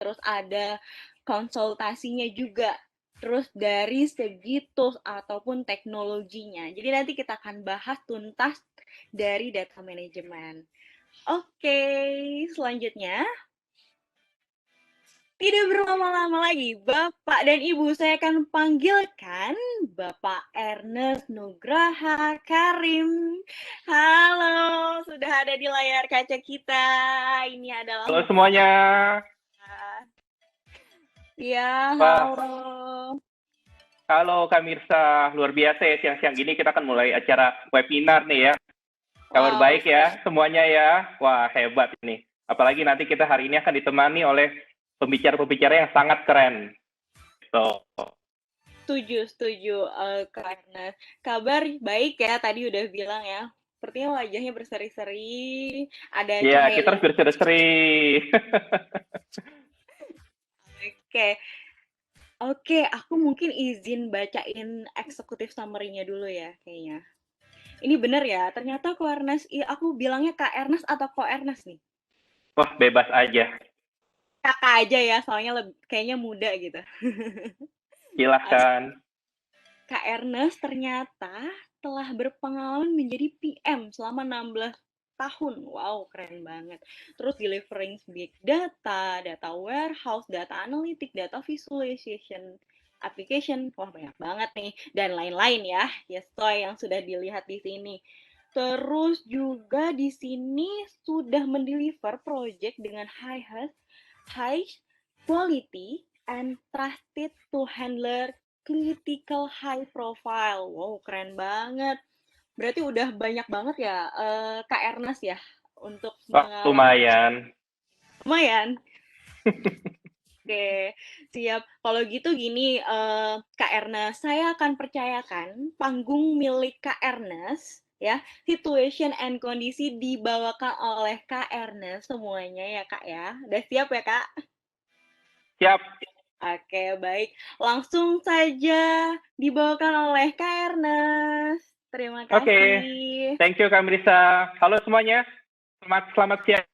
terus ada konsultasinya juga, terus dari segi tools ataupun teknologinya. Jadi nanti kita akan bahas tuntas dari data management. Oke, selanjutnya tidak berlama-lama lagi, Bapak dan Ibu, saya akan panggilkan Bapak Ernest Nugraha Karim. Halo, sudah ada di layar kaca kita. Ini adalah Halo semuanya. Ya, Wah, halo. halo Kak Mirsa. Luar biasa ya, siang-siang gini kita akan mulai acara webinar nih ya. Kabar Wow, baik ya semuanya ya. Wah, hebat ini. Apalagi nanti kita hari ini akan ditemani oleh pembicara-pembicara yang sangat keren. So, setuju, karena kabar baik ya, tadi udah bilang ya. Sepertinya wajahnya berseri-seri, ada ya cahaya. kita harus berseri-seri. Oke, Oke, aku mungkin izin bacain eksekutif summary-nya dulu ya, kayaknya. Ini bener ya, ternyata Ko Ernest, aku bilangnya Kak Ernest atau Ko Ernest nih? Wah, bebas aja. Kakak aja ya, soalnya kayaknya muda gitu. Silahkan. Kak Ernest ternyata telah berpengalaman menjadi PM selama 16 tahun. Wow, keren banget. Terus delivering big data, data warehouse, data analytic, data visualization, application. Wah, banyak banget nih. Dan lain-lain ya. Yes, toy yang sudah dilihat di sini. Terus juga di sini sudah mendeliver project dengan high quality and trusted to handle critical high profile. Wow, keren banget. Berarti udah banyak banget ya, Kak Ernest ya, untuk Wah, pengalaman. lumayan. Lumayan. Oke, siap. Kalau gitu gini, Kak Ernest, saya akan percayakan panggung milik Kak Ernest, ya, situation and kondisi dibawakan oleh Kak Ernest semuanya ya, Kak ya. Udah siap ya, Kak? Siap. Oke, baik. Langsung saja dibawakan oleh Kak Ernest. Terima Oke. kasih. Thank you Kak Mirsa. Halo semuanya. Selamat siang.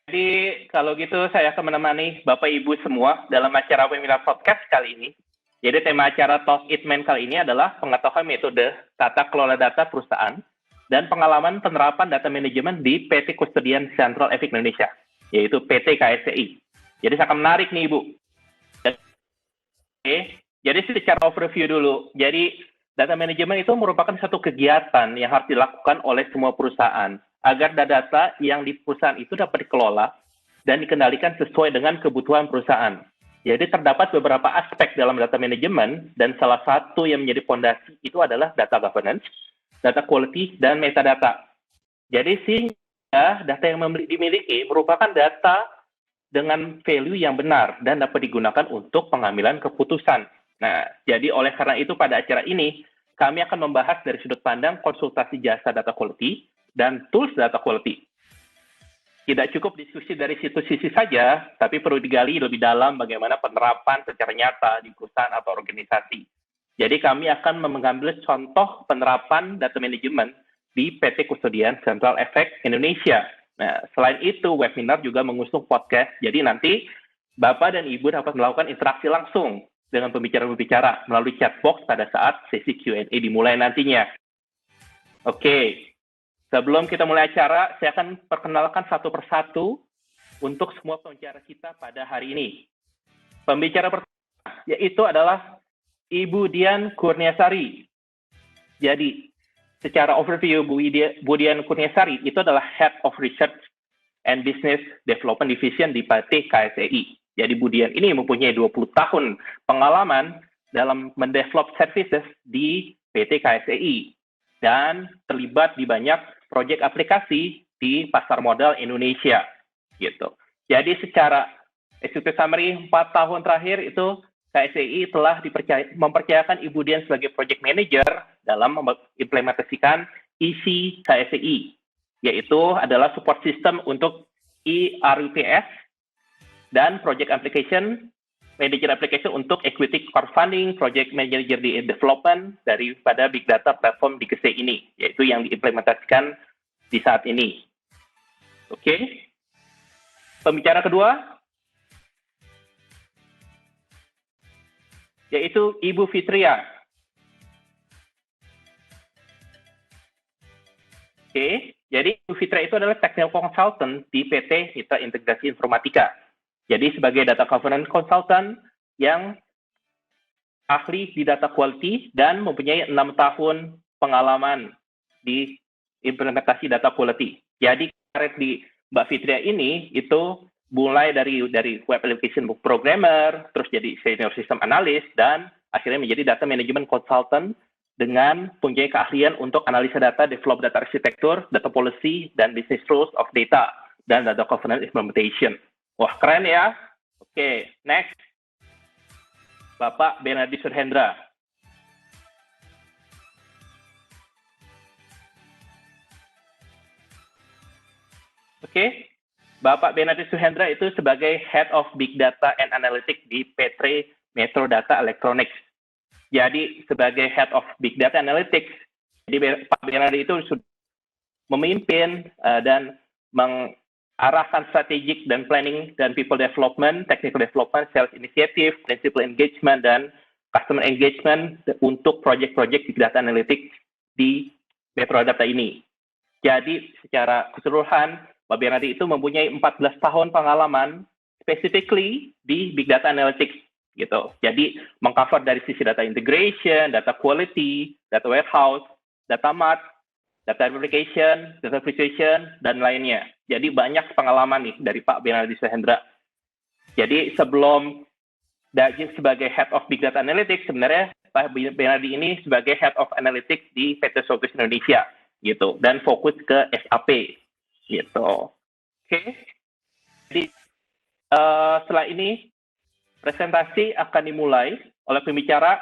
Jadi kalau gitu saya akan menemani Bapak Ibu semua dalam acara webinar podcast kali ini. Jadi tema acara Talk It Man kali ini adalah pengetahuan metode tata kelola data perusahaan dan pengalaman penerapan data manajemen di PT Kustodian Sentral Efek Indonesia, yaitu PT KSCI. Jadi saya akan menarik nih Ibu. Oke, jadi secara overview dulu. Jadi data manajemen itu merupakan satu kegiatan yang harus dilakukan oleh semua perusahaan agar data yang di perusahaan itu dapat dikelola dan dikendalikan sesuai dengan kebutuhan perusahaan. Jadi terdapat beberapa aspek dalam data manajemen dan salah satu yang menjadi fondasi itu adalah data governance, data quality, dan metadata. Jadi sehingga data yang dimiliki merupakan data dengan value yang benar dan dapat digunakan untuk pengambilan keputusan. Nah, jadi oleh karena itu pada acara ini kami akan membahas dari sudut pandang konsultasi jasa data quality dan tools data quality. Tidak cukup diskusi dari situ sisi saja, tapi perlu digali lebih dalam bagaimana penerapan secara nyata di perusahaan atau organisasi. Jadi kami akan mengambil contoh penerapan data manajemen di PT Kustodian Sentral Efek Indonesia. Nah, selain itu, webinar juga mengusung podcast. Jadi nanti Bapak dan Ibu dapat melakukan interaksi langsung dengan pembicara-pembicara melalui chat box pada saat sesi Q&A dimulai nantinya. Oke. Sebelum kita mulai acara, saya akan perkenalkan satu persatu untuk semua pembicara kita pada hari ini. Pembicara pertama yaitu adalah Ibu Dian Kurniasari. Jadi, secara overview, Bu Dian Kurniasari itu adalah Head of Research and Business Development Division di PT KSEI. Jadi Bu Dian ini mempunyai 20 tahun pengalaman dalam mendevelop services di PT KSEI dan terlibat di banyak proyek aplikasi di pasar modal Indonesia gitu. Jadi secara executive summary 4 tahun terakhir itu KSEI telah mempercayakan Ibu Dian sebagai project manager dalam mengimplementasikan isi KSEI, yaitu adalah support system untuk ERUPS dan project application manager application untuk equity crowdfunding, project manager di development daripada big data platform di KSEI ini, yaitu yang diimplementasikan di saat ini. Oke. Pembicara kedua, yaitu Ibu Fitria. Oke, jadi Ibu Fitria itu adalah technical consultant di PT Mitra Integrasi Informatika. Jadi sebagai data governance consultant yang ahli di data quality dan mempunyai 6 tahun pengalaman di implementasi data quality. Jadi karir di Mbak Fitria ini itu mulai dari web application programmer, terus jadi senior system analyst, dan akhirnya menjadi data management consultant dengan punya keahlian untuk analisa data, develop data arsitektur, data policy, dan business rules of data, dan data governance implementation. Wah, keren ya. Oke, next. Bapak Bernardi Surhendra. Oke, Bapak Bernardi Surhendra itu sebagai Head of Big Data and Analytics di PT Metro Data Electronics. Jadi sebagai Head of Big Data Analytics, jadi Pak Bernardi itu sudah memimpin dan mengarahkan strategic dan planning dan people development, technical development, sales initiative, principal engagement, dan customer engagement untuk project-project Big Data Analytics di Metro Data ini. Jadi secara keseluruhan, Pak Bernardi itu mempunyai 14 tahun pengalaman specifically di Big Data Analytics gitu. Jadi mengcover dari sisi data integration, data quality, data warehouse, data mart, data application, data visualization, dan lainnya. Jadi banyak pengalaman nih dari Pak Bernardi Surhendra. Jadi sebelum sebagai Head of Big Data Analytics, sebenarnya Pak Bernardi ini sebagai Head of Analytics di PT Sogis Indonesia gitu, dan fokus ke SAP gitu. Oke. Jadi setelah ini presentasi akan dimulai oleh pembicara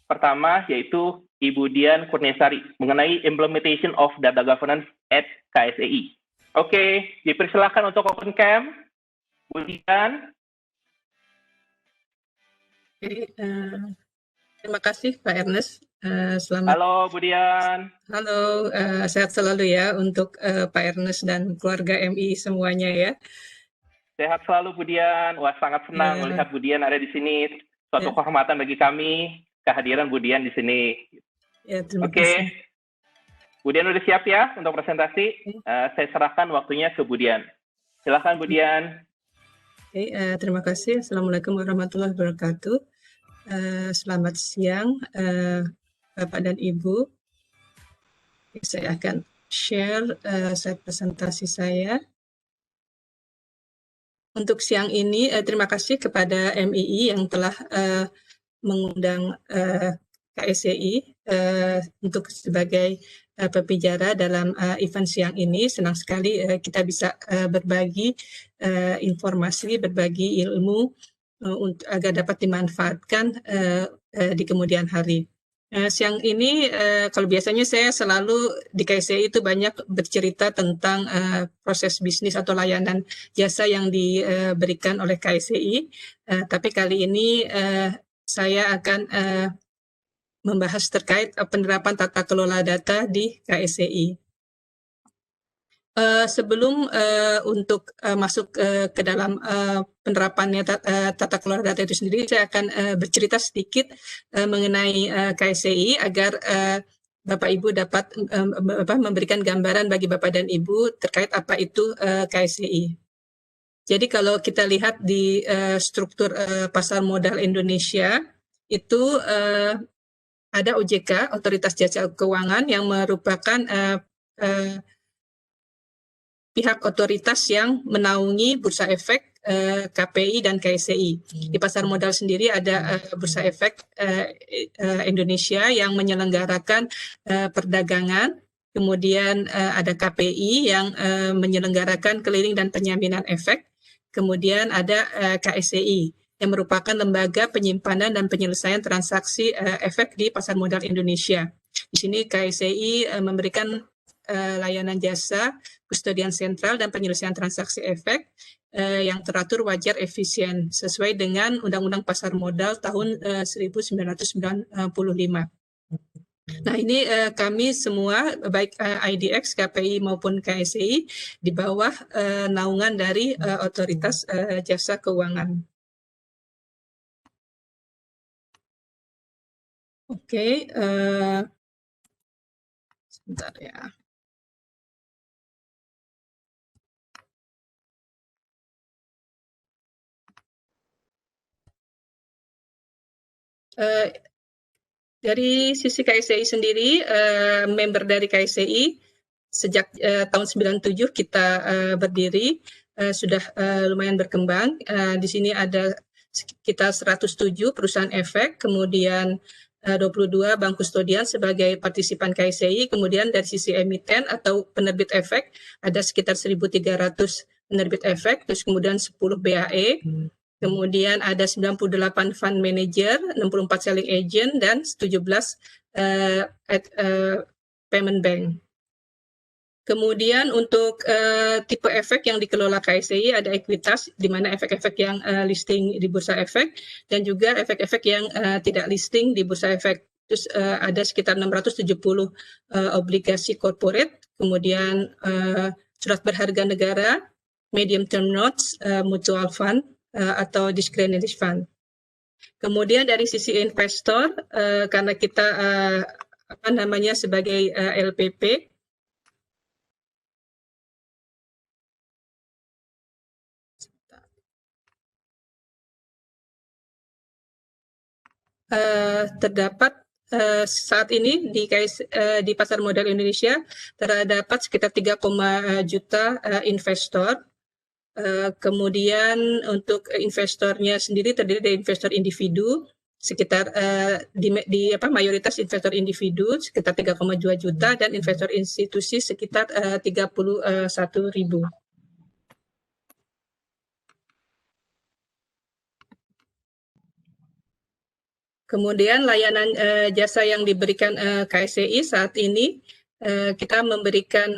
pertama, yaitu Ibu Dian Kurniasari mengenai implementation of data governance at KSEI. Oke, dipersilakan untuk open cam, Bu Dian. Oke, terima kasih Pak Ernest. Selamat. Halo Bu Dian. Halo, sehat selalu ya untuk Pak Ernest dan keluarga MI semuanya ya. Sehat selalu Bu Dian. Wah, sangat senang melihat Bu Dian ada di sini. Suatu kehormatan bagi kami kehadiran Bu Dian di sini. Ya, terima kasih. Bu Dian udah siap ya untuk presentasi? Saya serahkan waktunya ke Bu Dian. Silakan Bu Dian. Oke, terima kasih. Assalamualaikum warahmatullahi wabarakatuh. Selamat siang Bapak dan Ibu. Saya akan share slide presentasi saya. Untuk siang ini, terima kasih kepada MII yang telah mengundang KSEI untuk sebagai pembicara dalam event siang ini. Senang sekali kita bisa berbagi informasi, berbagi ilmu agar dapat dimanfaatkan di kemudian hari. Siang ini, kalau biasanya saya selalu di KSEI itu banyak bercerita tentang proses bisnis atau layanan jasa yang diberikan oleh KSEI, tapi kali ini saya akan membahas terkait penerapan tata kelola data di KSEI. Sebelum untuk masuk ke dalam penerapannya tata kelola data itu sendiri, saya akan bercerita sedikit mengenai KSEI agar Bapak Ibu dapat memberikan gambaran bagi Bapak dan Ibu terkait apa itu KSEI. Jadi kalau kita lihat di struktur pasar modal Indonesia, itu ada OJK, Otoritas Jasa Keuangan, yang merupakan pihak otoritas yang menaungi Bursa Efek, KPI, dan KSEI. Di pasar modal sendiri ada Bursa Efek Indonesia yang menyelenggarakan perdagangan, kemudian ada KPI yang menyelenggarakan clearing dan penyaminan efek, kemudian ada KSEI yang merupakan lembaga penyimpanan dan penyelesaian transaksi efek di pasar modal Indonesia. Di sini KSEI memberikan layanan jasa, kustodian sentral, dan penyelesaian transaksi efek yang teratur, wajar, efisien, sesuai dengan Undang-Undang Pasar Modal tahun 1995. Nah, ini kami semua, baik IDX, KPI maupun KSEI, di bawah naungan dari Otoritas Jasa Keuangan. Oke, sebentar ya. Dari sisi KSCI sendiri, member dari KSCI sejak tahun 97 kita berdiri, sudah lumayan berkembang. Di sini ada sekitar 107 perusahaan efek, kemudian 22 bank kustodian sebagai partisipan KSCI, kemudian dari sisi emiten atau penerbit efek ada sekitar 1.300 penerbit efek, terus kemudian 10 BAE, kemudian ada 98 fund manager, 64 selling agent, dan 17 payment bank. Kemudian untuk tipe efek yang dikelola KSCI ada ekuitas, di mana efek-efek yang listing di bursa efek, dan juga efek-efek yang tidak listing di bursa efek. Terus ada sekitar 670 obligasi corporate, kemudian surat berharga negara, medium term notes, mutual fund, atau discretionary fund. Kemudian dari sisi investor, karena kita sebagai LPP, terdapat saat ini di pasar modal Indonesia terdapat sekitar 3, juta investor. Kemudian untuk investornya sendiri terdiri dari investor individu sekitar mayoritas investor individu sekitar 3,2 juta dan investor institusi sekitar 31.000. Kemudian layanan jasa yang diberikan KSCI saat ini, kita memberikan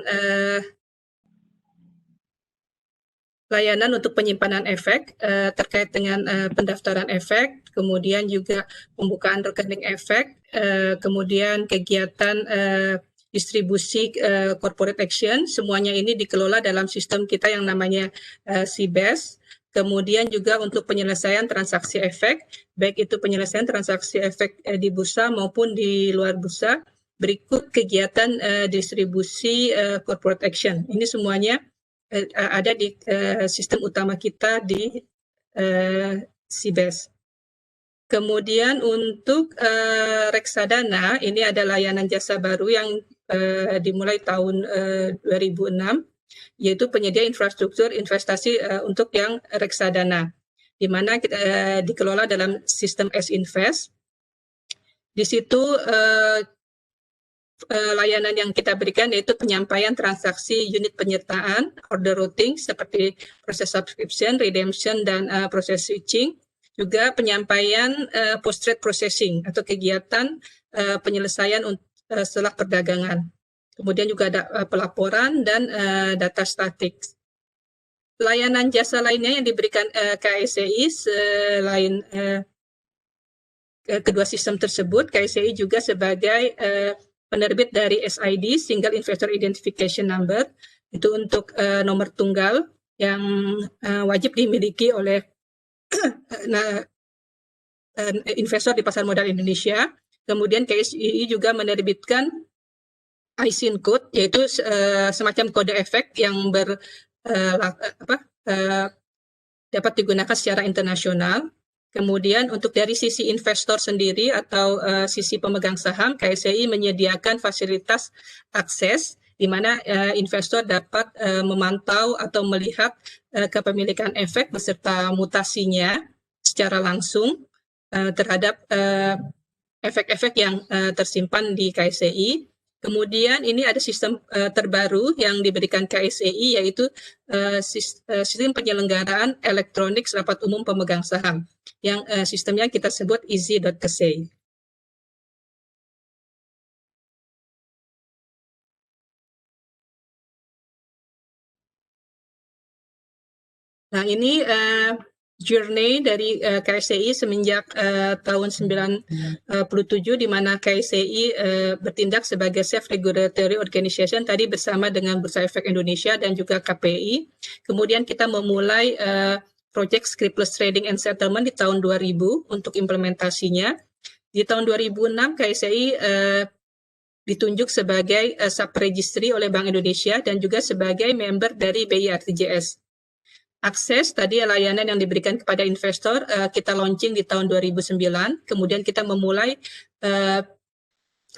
layanan untuk penyimpanan efek terkait dengan pendaftaran efek, kemudian juga pembukaan rekening efek, kemudian kegiatan distribusi corporate action, semuanya ini dikelola dalam sistem kita yang namanya CBAS. Kemudian juga untuk penyelesaian transaksi efek, baik itu penyelesaian transaksi efek di bursa maupun di luar bursa, berikut kegiatan distribusi corporate action. Ini semuanya ada di sistem utama kita di CBAS. Kemudian untuk reksadana, ini ada layanan jasa baru yang dimulai tahun 2006, yaitu penyedia infrastruktur investasi untuk yang reksadana, di mana dikelola dalam sistem S-Invest. Di situ layanan yang kita berikan yaitu penyampaian transaksi unit penyertaan, order routing seperti proses subscription, redemption, dan proses switching. Juga penyampaian post-trade processing atau kegiatan penyelesaian setelah perdagangan. Kemudian juga ada pelaporan dan data statik. Layanan jasa lainnya yang diberikan KSCI selain kedua sistem tersebut, KSCI juga sebagai penerbit dari SID, Single Investor Identification Number, itu untuk nomor tunggal yang wajib dimiliki oleh investor di pasar modal Indonesia. Kemudian KSCI juga menerbitkan ISIN code, yaitu semacam kode efek yang dapat digunakan secara internasional. Kemudian untuk dari sisi investor sendiri atau sisi pemegang saham, KSCI menyediakan fasilitas akses di mana investor dapat memantau atau melihat kepemilikan efek beserta mutasinya secara langsung terhadap efek-efek yang tersimpan di KSCI. Kemudian ini ada sistem terbaru yang diberikan KSCI, yaitu sistem penyelenggaraan elektronik rapat umum pemegang saham, yang sistemnya kita sebut easy.ksei. Nah, ini journey dari KSCI semenjak tahun 97, di mana KSCI bertindak sebagai self-regulatory organization tadi bersama dengan Bursa Efek Indonesia dan juga KPI. Kemudian kita memulai project scriptless trading and settlement di tahun 2000 untuk implementasinya. Di tahun 2006 KSCI ditunjuk sebagai sub-registry oleh Bank Indonesia dan juga sebagai member dari BI RTJS. Akses tadi layanan yang diberikan kepada investor kita launching di tahun 2009, kemudian kita memulai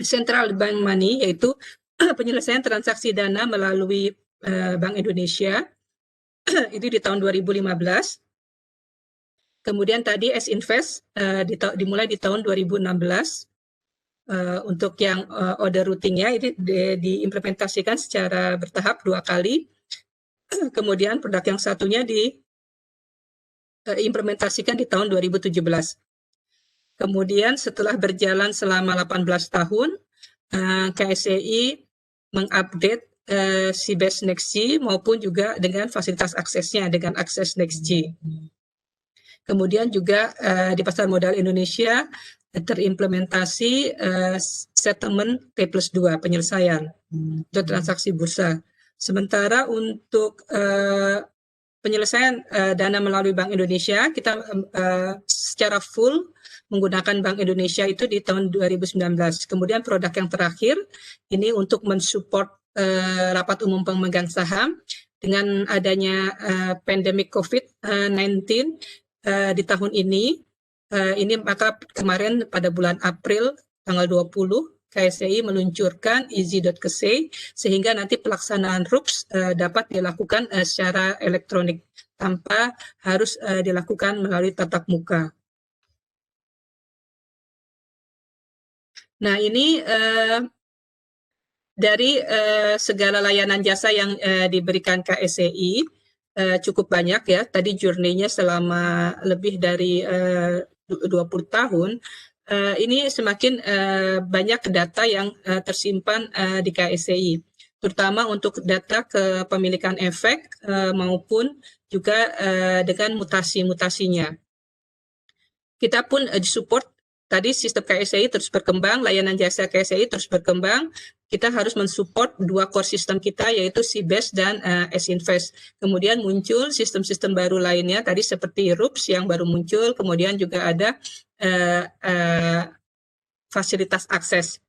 Central Bank Money, yaitu penyelesaian transaksi dana melalui Bank Indonesia, itu di tahun 2015. Kemudian tadi S-Invest dimulai di tahun 2016. Untuk yang order routingnya ini diimplementasikan secara bertahap 2 kali. Kemudian produk yang satunya diimplementasikan di tahun 2017. Kemudian setelah berjalan selama 18 tahun, KSCI mengupdate CBES NextG maupun juga dengan fasilitas aksesnya dengan akses NextG. Kemudian juga di pasar modal Indonesia terimplementasi settlement T+2 penyelesaian untuk transaksi bursa. Sementara untuk penyelesaian dana melalui Bank Indonesia kita secara full menggunakan Bank Indonesia itu di tahun 2019. Kemudian produk yang terakhir ini untuk mensupport rapat umum pemegang saham dengan adanya pandemic COVID-19 di tahun ini. Maka kemarin pada bulan April tanggal 20 KSCI meluncurkan easy.ksei sehingga nanti pelaksanaan RUPS dapat dilakukan secara elektronik tanpa harus dilakukan melalui tatap muka. Nah, ini dari segala layanan jasa yang diberikan KSCI cukup banyak ya. Tadi journey-nya selama lebih dari 20 tahun. Ini semakin banyak data yang tersimpan di KSCI, terutama untuk data kepemilikan efek maupun juga dengan mutasi-mutasinya. Kita pun disupport, tadi sistem KSCI terus berkembang, layanan jasa KSCI terus berkembang, kita harus mensupport 2 core sistem kita yaitu CBES dan S-Invest. Kemudian muncul sistem-sistem baru lainnya tadi seperti RUPS yang baru muncul, kemudian juga ada fasilitas akses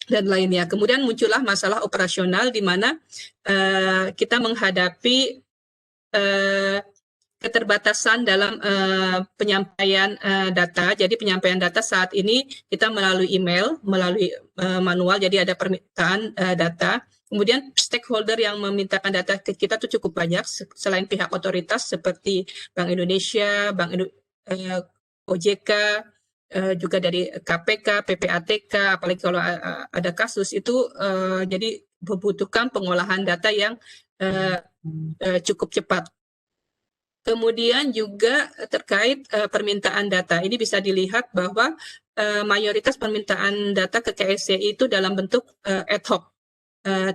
dan lainnya. Kemudian muncullah masalah operasional di mana kita menghadapi keterbatasan dalam penyampaian data. Jadi penyampaian data saat ini kita melalui email, melalui manual, jadi ada permintaan data. Kemudian stakeholder yang memintakan data ke kita itu cukup banyak, selain pihak otoritas seperti Bank Indonesia, OJK, juga dari KPK, PPATK, apalagi kalau ada kasus itu jadi membutuhkan pengolahan data yang cukup cepat. Kemudian juga terkait permintaan data, ini bisa dilihat bahwa mayoritas permintaan data ke KSCI itu dalam bentuk ad hoc,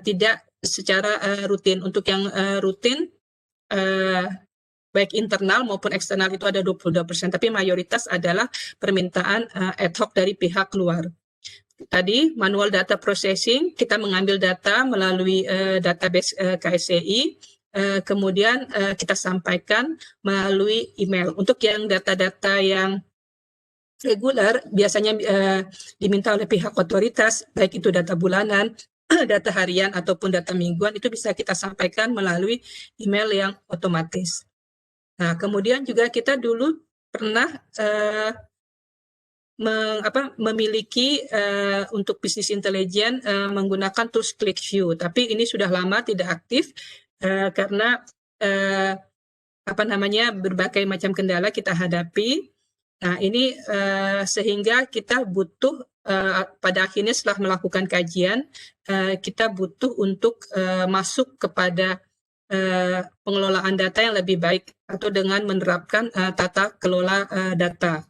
tidak secara rutin. Untuk yang rutin, baik internal maupun eksternal itu ada 22%, tapi mayoritas adalah permintaan ad hoc dari pihak luar. Tadi manual data processing, kita mengambil data melalui database KSCI, kemudian kita sampaikan melalui email. Untuk yang data-data yang reguler biasanya diminta oleh pihak otoritas, baik itu data bulanan, data harian ataupun data mingguan, itu bisa kita sampaikan melalui email yang otomatis. Nah, kemudian juga kita dulu pernah memiliki untuk bisnis intelijen menggunakan tools ClickView, tapi ini sudah lama tidak aktif karena berbagai macam kendala kita hadapi. Nah, ini sehingga kita butuh pada akhirnya setelah melakukan kajian kita butuh untuk masuk kepada pengelolaan data yang lebih baik atau dengan menerapkan tata kelola data.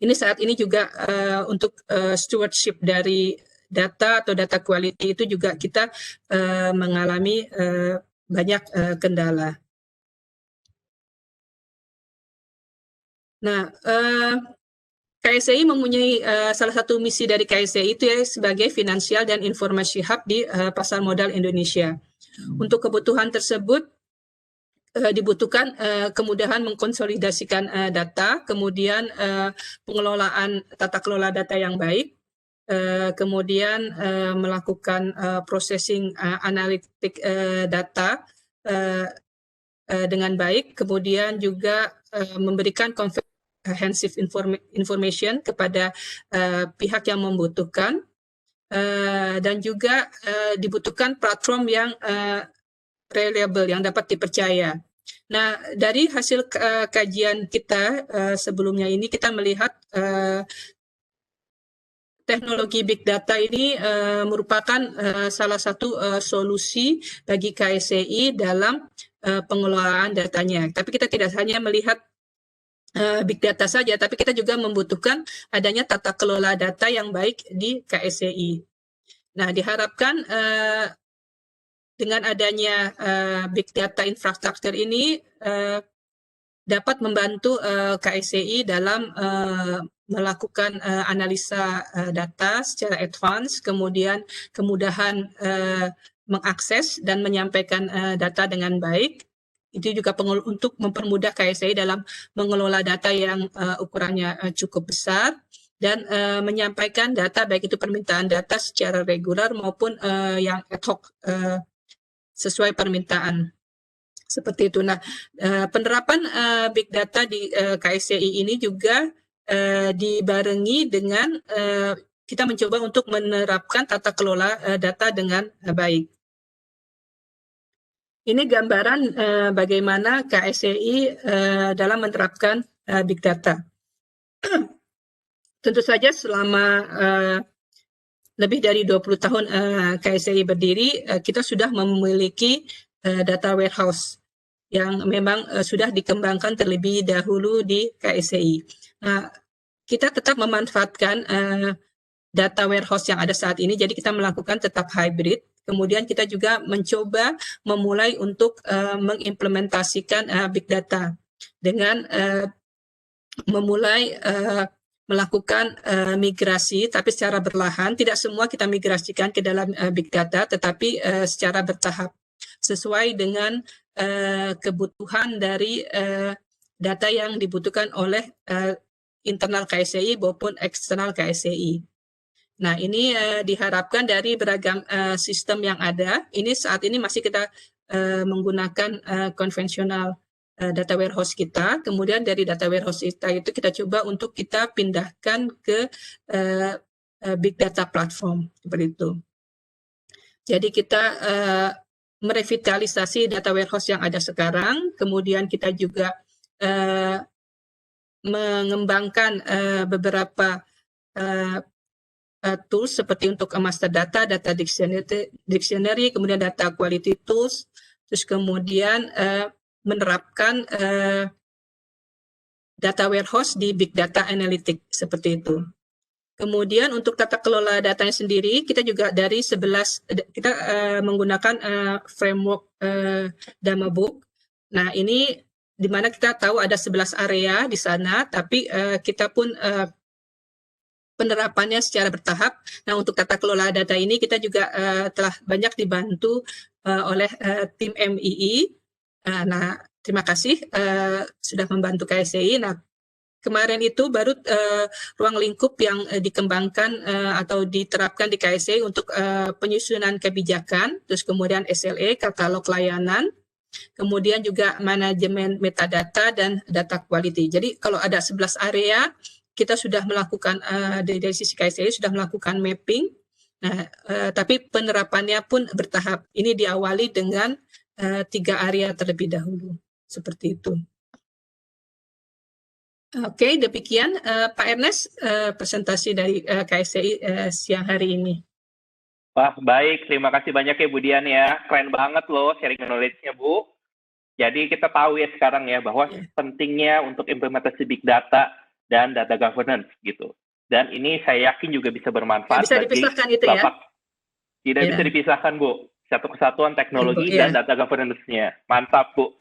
Ini saat ini juga untuk stewardship dari data atau data quality itu juga kita mengalami banyak kendala. Nah, KSEI mempunyai salah satu misi dari KSEI itu ya sebagai financial dan informasi hub di pasar modal Indonesia. Untuk kebutuhan tersebut dibutuhkan kemudahan mengkonsolidasikan data, kemudian pengelolaan tata kelola data yang baik, kemudian melakukan processing analitik data dengan baik, kemudian juga memberikan comprehensive information kepada pihak yang membutuhkan, dan juga dibutuhkan platform yang reliable, yang dapat dipercaya. Nah, dari hasil kajian kita sebelumnya ini, kita melihat teknologi big data ini merupakan salah satu solusi bagi KSEI dalam pengelolaan datanya. Tapi kita tidak hanya melihat big data saja, tapi kita juga membutuhkan adanya tata kelola data yang baik di KSEI. Nah, diharapkan dengan adanya big data infrastructure ini dapat membantu KSEI dalam melakukan analisa data secara advance, kemudian kemudahan mengakses dan menyampaikan data dengan baik. Itu juga untuk mempermudah KSEI dalam mengelola data yang ukurannya cukup besar dan menyampaikan data, baik itu permintaan data secara reguler maupun yang ad hoc sesuai permintaan. Seperti itu. Nah, penerapan big data di KSEI ini juga dibarengi dengan kita mencoba untuk menerapkan tata kelola data dengan baik. Ini gambaran bagaimana KSEI dalam menerapkan big data. Tentu saja selama lebih dari 20 tahun KSEI berdiri, kita sudah memiliki data warehouse yang memang sudah dikembangkan terlebih dahulu di KSEI. Nah, kita tetap memanfaatkan data warehouse yang ada saat ini, jadi kita melakukan tetap hybrid. Kemudian kita juga mencoba memulai untuk mengimplementasikan big data dengan memulai melakukan migrasi, tapi secara berlahan. Tidak semua kita migrasikan ke dalam big data, tetapi secara bertahap sesuai dengan kebutuhan dari data yang dibutuhkan oleh internal KSEI maupun eksternal KSEI. Nah, ini diharapkan dari beragam sistem yang ada. Ini saat ini masih kita menggunakan konvensional data warehouse kita. Kemudian dari data warehouse kita itu kita coba untuk kita pindahkan ke big data platform seperti itu. Jadi kita merevitalisasi data warehouse yang ada sekarang. Kemudian kita juga mengembangkan beberapa tools seperti untuk master data, data dictionary, kemudian data quality tools, terus kemudian menerapkan data warehouse di big data analytic seperti itu. Kemudian untuk tata kelola datanya sendiri, kita juga dari 11, kita menggunakan framework Damabook. Nah, ini di mana kita tahu ada 11 area di sana, tapi kita pun penerapannya secara bertahap. Nah, untuk tata kelola data ini kita juga telah banyak dibantu oleh tim MII. Nah, terima kasih sudah membantu KSEI. Nah, kemarin itu baru ruang lingkup yang dikembangkan atau diterapkan di KSEI untuk penyusunan kebijakan, terus kemudian SLA, katalog layanan, kemudian juga manajemen metadata dan data quality. Jadi kalau ada 11 area, kita sudah melakukan dari sisi KSEI sudah melakukan mapping. Nah, tapi penerapannya pun bertahap. Ini diawali dengan 3 area terlebih dahulu. Seperti itu. Oke, demikian Pak Ernest presentasi dari KSEI siang hari ini. Wah, baik. Terima kasih banyak ya Bu Dian ya. Keren banget loh sharing knowledge-nya Bu. Jadi kita tahu ya sekarang ya bahwa pentingnya untuk implementasi big data dan data governance gitu. Dan ini saya yakin juga bisa bermanfaat bisa bagi dipisahkan itu Bapak. Ya? Tidak bisa dipisahkan Bu. Satu kesatuan teknologi dan data governance-nya. Mantap Bu.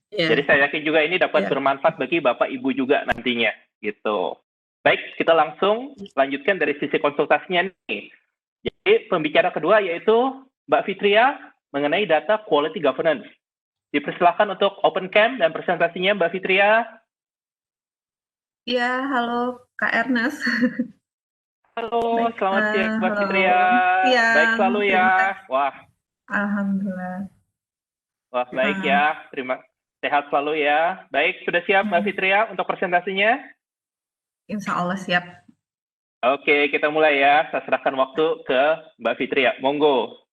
Ya, Jadi saya yakin juga ini dapat ya. bermanfaat bagi Bapak Ibu juga nantinya gitu. Baik, kita langsung lanjutkan dari sisi konsultasinya nih. Jadi pembicara kedua yaitu Mbak Fitria mengenai data quality governance. Dipersilakan untuk open cam dan presentasinya Mbak Fitria. Ya, halo Kak Ernest. Halo, Baik, selamat siang Mbak halo. Fitria. Baik Siang, selalu terima ya. kasih. Wah, Alhamdulillah. baik ya. Sehat selalu ya. Baik, sudah siap Mbak Fitria untuk presentasinya? Insya Allah siap. Oke, kita mulai ya. Saya serahkan waktu ke Mbak Fitria. Monggo.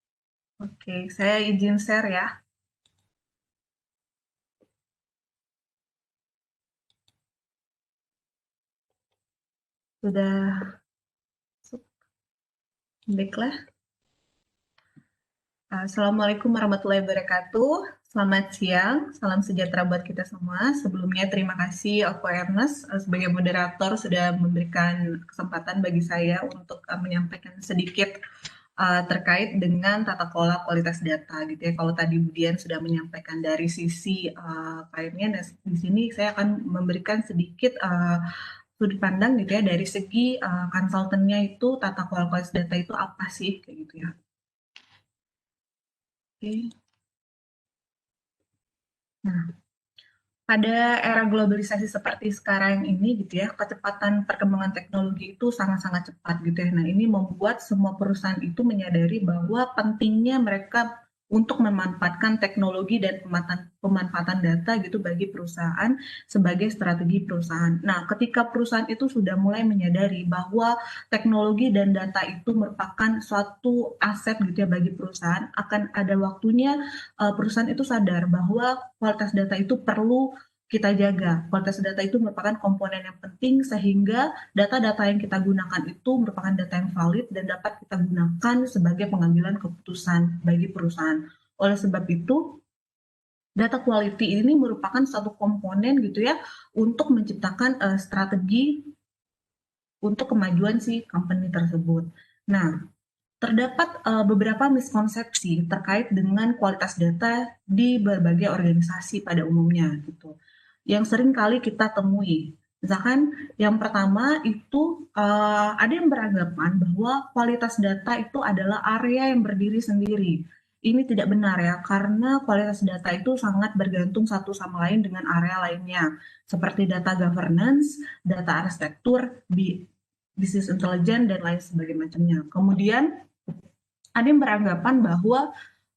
Oke, saya izin share ya. Sudah. Baiklah. Assalamualaikum warahmatullahi wabarakatuh. Selamat siang, salam sejahtera buat kita semua. Sebelumnya terima kasih Oko Ernest sebagai moderator sudah memberikan kesempatan bagi saya untuk menyampaikan sedikit terkait dengan tata kelola kualitas data gitu ya. Kalau tadi Budian sudah menyampaikan dari sisi kainnya, di sini saya akan memberikan sedikit sudut pandang gitu ya dari segi konsultannya itu tata kelola kualitas data itu apa sih kayak gitu ya. Oke. Nah, pada era globalisasi seperti sekarang ini gitu ya, kecepatan perkembangan teknologi itu sangat-sangat cepat gitu ya. Nah, ini membuat semua perusahaan itu menyadari bahwa pentingnya mereka untuk memanfaatkan teknologi dan pemanfaatan data gitu bagi perusahaan sebagai strategi perusahaan. Nah, ketika perusahaan itu sudah mulai menyadari bahwa teknologi dan data itu merupakan suatu aset gitu ya bagi perusahaan, akan ada waktunya perusahaan itu sadar bahwa kualitas data itu perlu kita jaga. Kualitas data itu merupakan komponen yang penting sehingga data-data yang kita gunakan itu merupakan data yang valid dan dapat kita gunakan sebagai pengambilan keputusan bagi perusahaan. Oleh sebab itu, data quality ini merupakan satu komponen gitu ya untuk menciptakan strategi untuk kemajuan si company tersebut. Nah, terdapat beberapa miskonsepsi terkait dengan kualitas data di berbagai organisasi pada umumnya gitu. Yang sering kali kita temui. Misalkan yang pertama itu ada yang beranggapan bahwa kualitas data itu adalah area yang berdiri sendiri. Ini tidak benar ya, karena kualitas data itu sangat bergantung satu sama lain dengan area lainnya, seperti data governance, data arsitektur, business intelligence, dan lain sebagainya macamnya. Kemudian ada yang beranggapan bahwa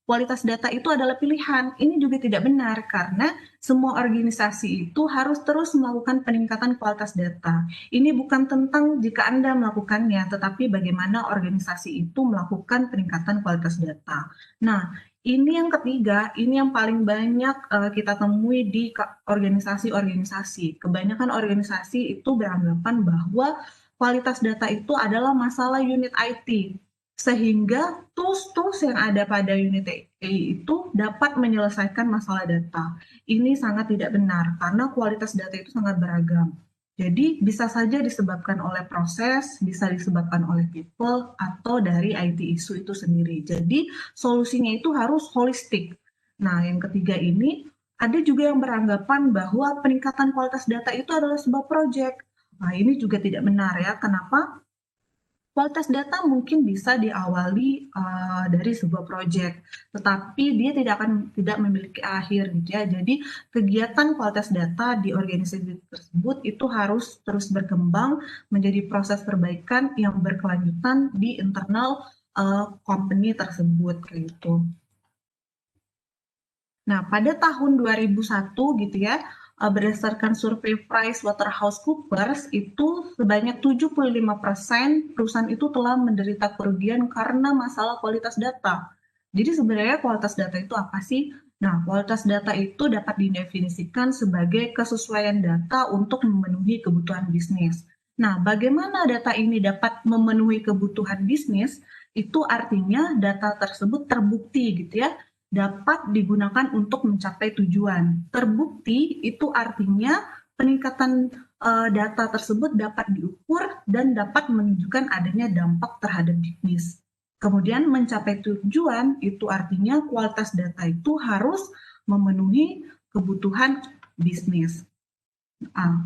kualitas data itu adalah pilihan. Ini juga tidak benar karena semua organisasi itu harus terus melakukan peningkatan kualitas data. Ini bukan tentang jika Anda melakukannya, tetapi bagaimana organisasi itu melakukan peningkatan kualitas data. Nah, ini yang ketiga, ini yang paling banyak kita temui di organisasi-organisasi. Kebanyakan organisasi itu beranggapan bahwa kualitas data itu adalah masalah unit IT, sehingga tools-tools yang ada pada unit AI itu dapat menyelesaikan masalah data. Ini sangat tidak benar karena kualitas data itu sangat beragam. Jadi bisa saja disebabkan oleh proses, bisa disebabkan oleh people, atau dari IT issue itu sendiri. Jadi solusinya itu harus holistik. Nah, yang ketiga ini, ada juga yang beranggapan bahwa peningkatan kualitas data itu adalah sebuah project. Nah, ini juga tidak benar ya. Kenapa? Kualitas data mungkin bisa diawali dari sebuah proyek, tetapi dia tidak memiliki akhir gitu ya. Jadi kegiatan kualitas data di organisasi tersebut itu harus terus berkembang menjadi proses perbaikan yang berkelanjutan di internal company tersebut kayak gitu. Nah, pada tahun 2001 gitu ya, berdasarkan survei PricewaterhouseCoopers itu sebanyak 75% perusahaan itu telah menderita kerugian karena masalah kualitas data. Jadi sebenarnya kualitas data itu apa sih? Nah, kualitas data itu dapat didefinisikan sebagai kesesuaian data untuk memenuhi kebutuhan bisnis. Nah, bagaimana data ini dapat memenuhi kebutuhan bisnis? Itu artinya data tersebut terbukti gitu ya, dapat digunakan untuk mencapai tujuan. Terbukti itu artinya peningkatan data tersebut dapat diukur dan dapat menunjukkan adanya dampak terhadap bisnis. Kemudian mencapai tujuan itu artinya kualitas data itu harus memenuhi kebutuhan bisnis.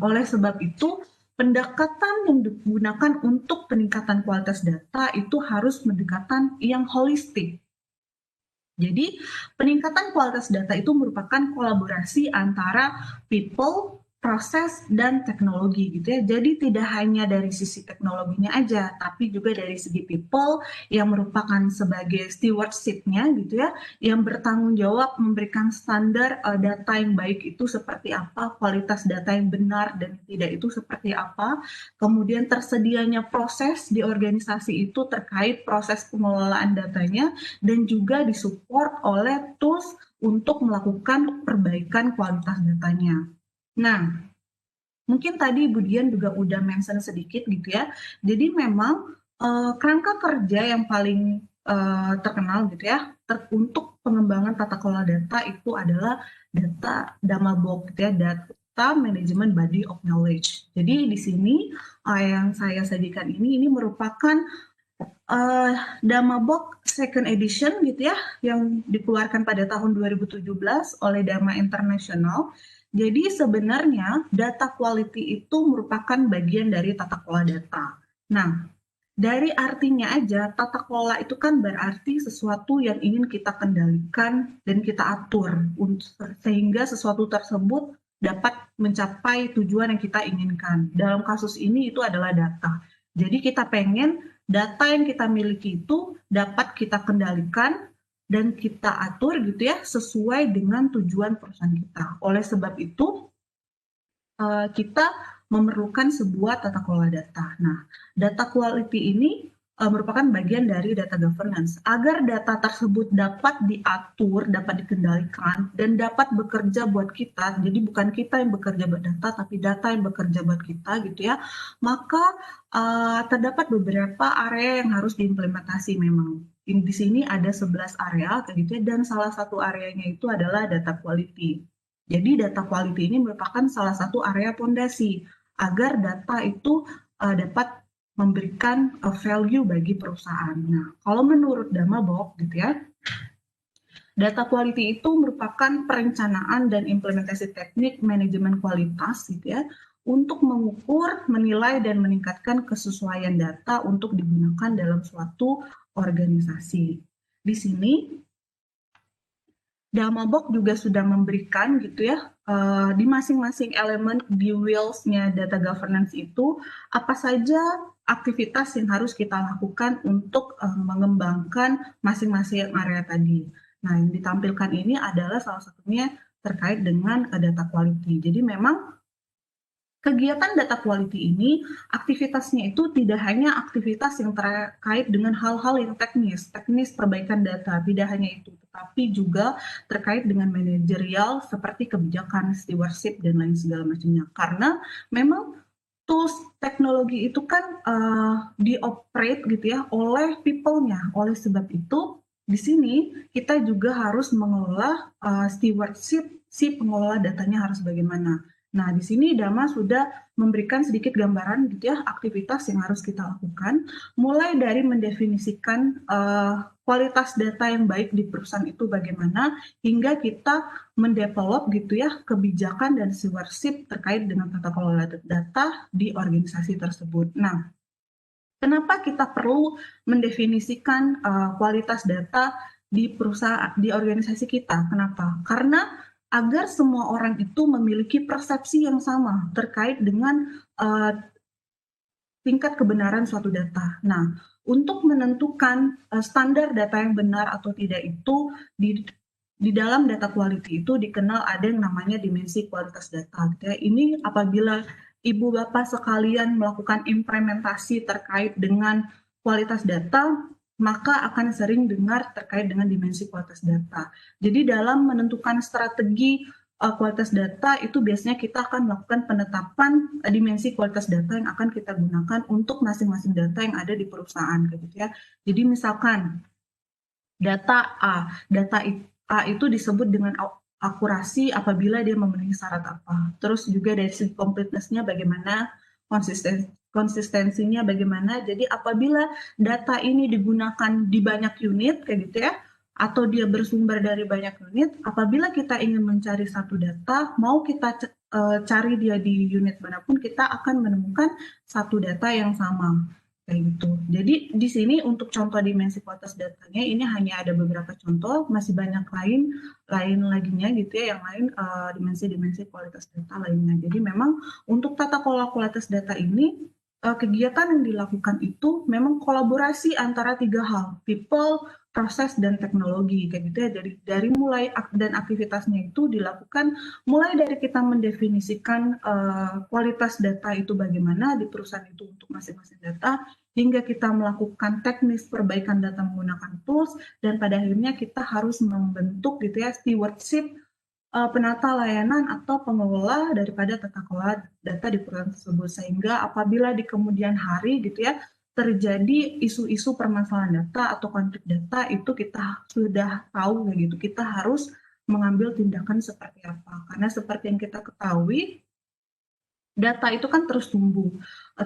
Oleh sebab itu, pendekatan yang digunakan untuk peningkatan kualitas data itu harus pendekatan yang holistik. Jadi, peningkatan kualitas data itu merupakan kolaborasi antara people, proses, dan teknologi gitu ya. Jadi tidak hanya dari sisi teknologinya aja, tapi juga dari segi people yang merupakan sebagai stewardship-nya gitu ya, yang bertanggung jawab memberikan standar data yang baik itu seperti apa, kualitas data yang benar dan tidak itu seperti apa, kemudian tersedianya proses di organisasi itu terkait proses pengelolaan datanya, dan juga disupport oleh tools untuk melakukan perbaikan kualitas datanya. Nah, mungkin tadi Bu Dian juga udah mention sedikit gitu ya. Jadi memang kerangka kerja yang paling terkenal gitu ya untuk pengembangan tata kelola data itu adalah data DAMABOK gitu ya, Data Management Body of Knowledge. Jadi di sini yang saya sajikan ini merupakan DAMABOK Second Edition gitu ya, yang dikeluarkan pada tahun 2017 oleh Dharma International. Jadi sebenarnya data quality itu merupakan bagian dari tata kelola data. Nah, dari artinya aja, tata kelola itu kan berarti sesuatu yang ingin kita kendalikan dan kita atur sehingga sesuatu tersebut dapat mencapai tujuan yang kita inginkan. Dalam kasus ini itu adalah data. Jadi kita pengen data yang kita miliki itu dapat kita kendalikan dan kita atur gitu ya sesuai dengan tujuan perusahaan kita. Oleh sebab itu kita memerlukan sebuah tata kelola data. Nah, data quality ini merupakan bagian dari data governance. Agar data tersebut dapat diatur, dapat dikendalikan, dan dapat bekerja buat kita, jadi bukan kita yang bekerja buat data, tapi data yang bekerja buat kita gitu ya, maka terdapat beberapa area yang harus diimplementasi memang. Di sini ada 11 area kayak gitu ya, dan salah satu areanya itu adalah data quality. Jadi data quality ini merupakan salah satu area fondasi agar data itu dapat memberikan value bagi perusahaan. Nah, kalau menurut DAMABOK gitu ya, data quality itu merupakan perencanaan dan implementasi teknik manajemen kualitas gitu ya, untuk mengukur, menilai, dan meningkatkan kesesuaian data untuk digunakan dalam suatu organisasi. Di sini DAMABOK juga sudah memberikan gitu ya di masing-masing elemen di wheels-nya data governance itu apa saja aktivitas yang harus kita lakukan untuk mengembangkan masing-masing area tadi. Nah, yang ditampilkan ini adalah salah satunya terkait dengan data quality. Jadi memang kegiatan data quality ini, aktivitasnya itu tidak hanya aktivitas yang terkait dengan hal-hal yang teknis perbaikan data, tidak hanya itu, tetapi juga terkait dengan manajerial seperti kebijakan, stewardship, dan lain segala macamnya. Karena memang tools teknologi itu kan dioperate gitu ya oleh people-nya. Oleh sebab itu, di sini kita juga harus mengelola stewardship, si pengelola datanya harus bagaimana. Nah, di sini Dama sudah memberikan sedikit gambaran gitu ya aktivitas yang harus kita lakukan, mulai dari mendefinisikan kualitas data yang baik di perusahaan itu bagaimana, hingga kita mendevelop gitu ya kebijakan dan stewardship terkait dengan tata kelola data di organisasi tersebut. Nah, kenapa kita perlu mendefinisikan kualitas data di perusahaan, di organisasi kita? Kenapa? Karena agar semua orang itu memiliki persepsi yang sama terkait dengan tingkat kebenaran suatu data. Nah, untuk menentukan standar data yang benar atau tidak itu di dalam data quality itu dikenal ada yang namanya dimensi kualitas data. Ini apabila Ibu Bapak sekalian melakukan implementasi terkait dengan kualitas data, maka akan sering dengar terkait dengan dimensi kualitas data. Jadi dalam menentukan strategi kualitas data itu biasanya kita akan melakukan penetapan dimensi kualitas data yang akan kita gunakan untuk masing-masing data yang ada di perusahaan gitu ya. Jadi misalkan data A itu disebut dengan akurasi apabila dia memenuhi syarat apa. Terus juga dari segi completeness-nya bagaimana, konsistensinya bagaimana. Jadi apabila data ini digunakan di banyak unit kayak gitu ya, atau dia bersumber dari banyak unit, apabila kita ingin mencari satu data, mau kita cari dia di unit manapun, kita akan menemukan satu data yang sama. Kayak gitu. Jadi di sini untuk contoh dimensi kualitas datanya ini hanya ada beberapa contoh, masih banyak lain laginya gitu ya, yang lain dimensi-dimensi kualitas data lainnya. Jadi memang untuk tata kelola kualitas data ini kegiatan yang dilakukan itu memang kolaborasi antara tiga hal, people, proses, dan teknologi kayak gitu ya. Dari mulai dan aktivitasnya itu dilakukan mulai dari kita mendefinisikan kualitas data itu bagaimana di perusahaan itu untuk masing-masing data, hingga kita melakukan teknis perbaikan data menggunakan tools, dan pada akhirnya kita harus membentuk gitu ya stewardship penata layanan atau pengelola daripada tata kelola data di perusahaan tersebut, sehingga apabila di kemudian hari gitu ya terjadi isu-isu permasalahan data atau konflik data, itu kita sudah tahu kayak gitu, kita harus mengambil tindakan seperti apa. Karena seperti yang kita ketahui, data itu kan terus tumbuh,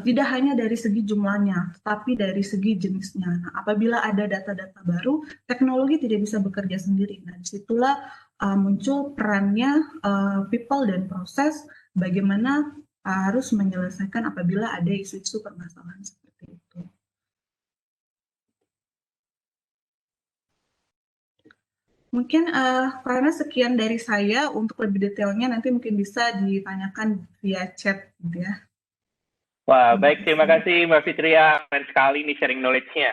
tidak hanya dari segi jumlahnya, tapi dari segi jenisnya. Nah, apabila ada data-data baru, teknologi tidak bisa bekerja sendiri. Nah, disitulah muncul perannya people dan proses, bagaimana harus menyelesaikan apabila ada isu-isu permasalahan seperti itu. Mungkin karena sekian dari saya, untuk lebih detailnya nanti mungkin bisa ditanyakan via chat gitu ya. Wah, baik. Terima kasih Mbak Fitria. Keren sekali nih sharing knowledge-nya.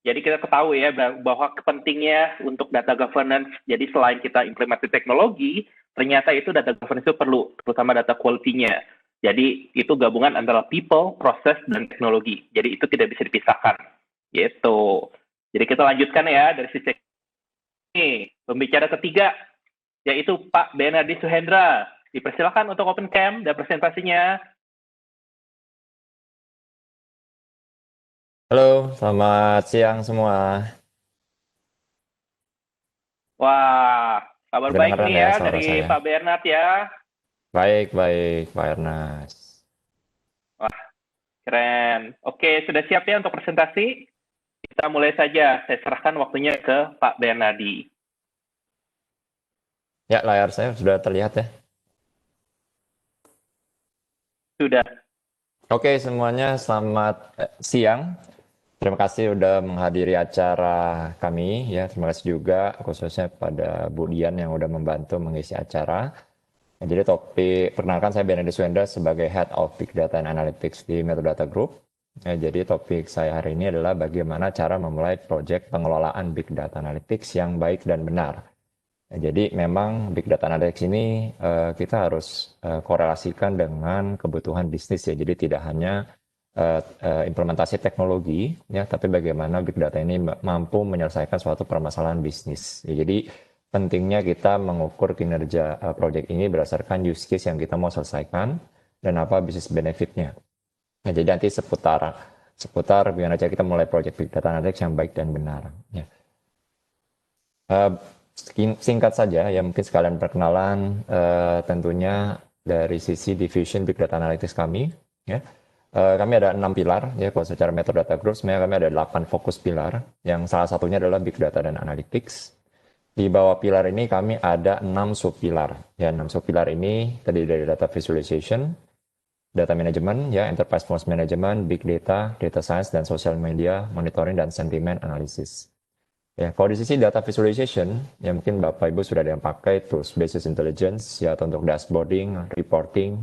Jadi kita ketahui ya bahwa pentingnya untuk data governance. Jadi selain kita implementasi teknologi, ternyata itu data governance itu perlu, terutama data quality-nya. Jadi itu gabungan antara people, proses, dan teknologi. Jadi itu tidak bisa dipisahkan. Gitu. Jadi kita lanjutkan ya dari sisi ini. Pembicara ketiga, yaitu Pak Bernardi Suhendra. Dipersilakan untuk open cam dan presentasinya. Halo, selamat siang semua. Wah, kabar baik Kedengaran nih ya ya suara dari saya? Pak Bernard ya. Baik, Pak Ernest. Wah, keren. Oke, sudah siap ya untuk presentasi? Kita mulai saja. Saya serahkan waktunya ke Pak Bernardi. Ya, layar saya sudah terlihat ya? Sudah. Oke, semuanya selamat siang. Terima kasih sudah menghadiri acara kami ya. Terima kasih juga khususnya pada Bu Dian yang sudah membantu mengisi acara. Jadi perkenalkan saya Bernardi Suhendra sebagai Head of Big Data and Analytics di Metadata Group. Jadi topik saya hari ini adalah bagaimana cara memulai proyek pengelolaan Big Data Analytics yang baik dan benar. Jadi memang Big Data Analytics ini kita harus korelasikan dengan kebutuhan bisnis ya. Jadi tidak hanya implementasi teknologi ya, tapi bagaimana Big Data ini mampu menyelesaikan suatu permasalahan bisnis. Ya, jadi pentingnya kita mengukur kinerja proyek ini berdasarkan use case yang kita mau selesaikan dan apa bisnis benefitnya. Nah, jadi nanti seputar bagaimana cara kita mulai proyek Big Data Analytics yang baik dan benar. Ya. Singkat saja, ya mungkin sekalian perkenalan tentunya dari sisi division Big Data Analytics kami. Ya. Kami ada 6 pilar, ya kalau secara Metadata Group sebenarnya kami ada 8 fokus pilar, yang salah satunya adalah Big Data dan Analytics. Di bawah pilar ini kami ada 6 subpilar. Ya, 6 subpilar ini terdiri dari Data Visualization, Data Management, ya Enterprise Performance Management, Big Data, Data Science, dan Social Media, Monitoring, dan Sentiment Analysis. Ya, kalau di sisi data visualization, ya mungkin Bapak Ibu sudah ada yang pakai tools basis intelligence, ya atau untuk dashboarding, reporting,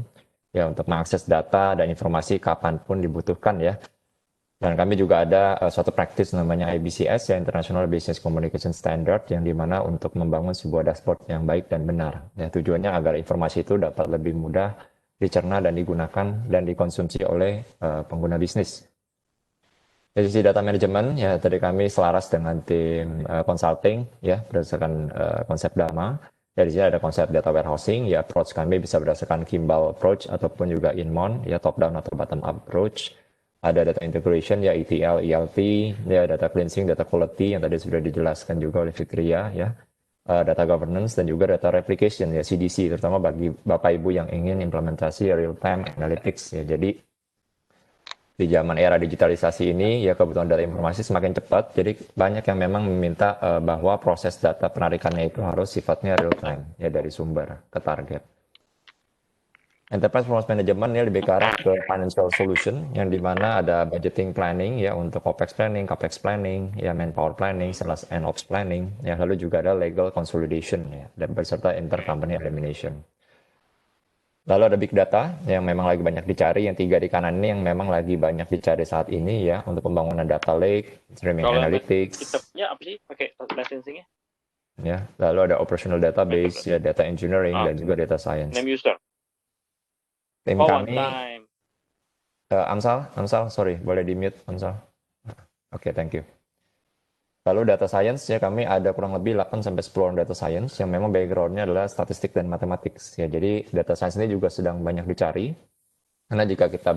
ya untuk mengakses data dan informasi kapanpun dibutuhkan ya. Dan kami juga ada suatu practice namanya IBCS, ya International Business Communication Standard, yang dimana untuk membangun sebuah dashboard yang baik dan benar. Ya, tujuannya agar informasi itu dapat lebih mudah dicerna dan digunakan dan dikonsumsi oleh pengguna bisnis. Dari sisi data management, ya tadi kami selaras dengan tim consulting, ya berdasarkan konsep Dharma. Dari sini ada konsep data warehousing, ya approach kami bisa berdasarkan Kimball approach ataupun juga Inmon, ya top down atau bottom up approach. Ada data integration, ya ETL, ELT, ya data cleansing, data quality yang tadi sudah dijelaskan juga oleh Fitria, ya data governance dan juga data replication, ya CDC, terutama bagi Bapak Ibu yang ingin implementasi real time analytics, ya jadi di zaman era digitalisasi ini ya kebutuhan data informasi semakin cepat, jadi banyak yang memang meminta bahwa proses data penarikannya itu harus sifatnya real time ya dari sumber ke target. Enterprise Performance Management ini lebih ke arah ke financial solution yang dimana ada budgeting planning ya untuk OPEX planning, CAPEX planning, ya manpower planning, sales and ops planning, ya lalu juga ada legal consolidation ya dan beserta intercompany elimination. Lalu ada big data yang memang lagi banyak dicari, yang 3 di kanan ini yang memang lagi banyak dicari saat ini ya untuk pembangunan data lake, streaming Kalau analytics. kitabnya apa sih pakai licensingnya? Ya, lalu ada operational database, ya data engineering dan juga data science. Name user. Tim Oh, kami, one time. Amsal, sorry, boleh di mute Amsal. Oke, thank you. Lalu data science ya kami ada kurang lebih 8-10 orang data science yang memang background-nya adalah statistik dan matematik. Ya, jadi data science ini juga sedang banyak dicari. Karena jika kita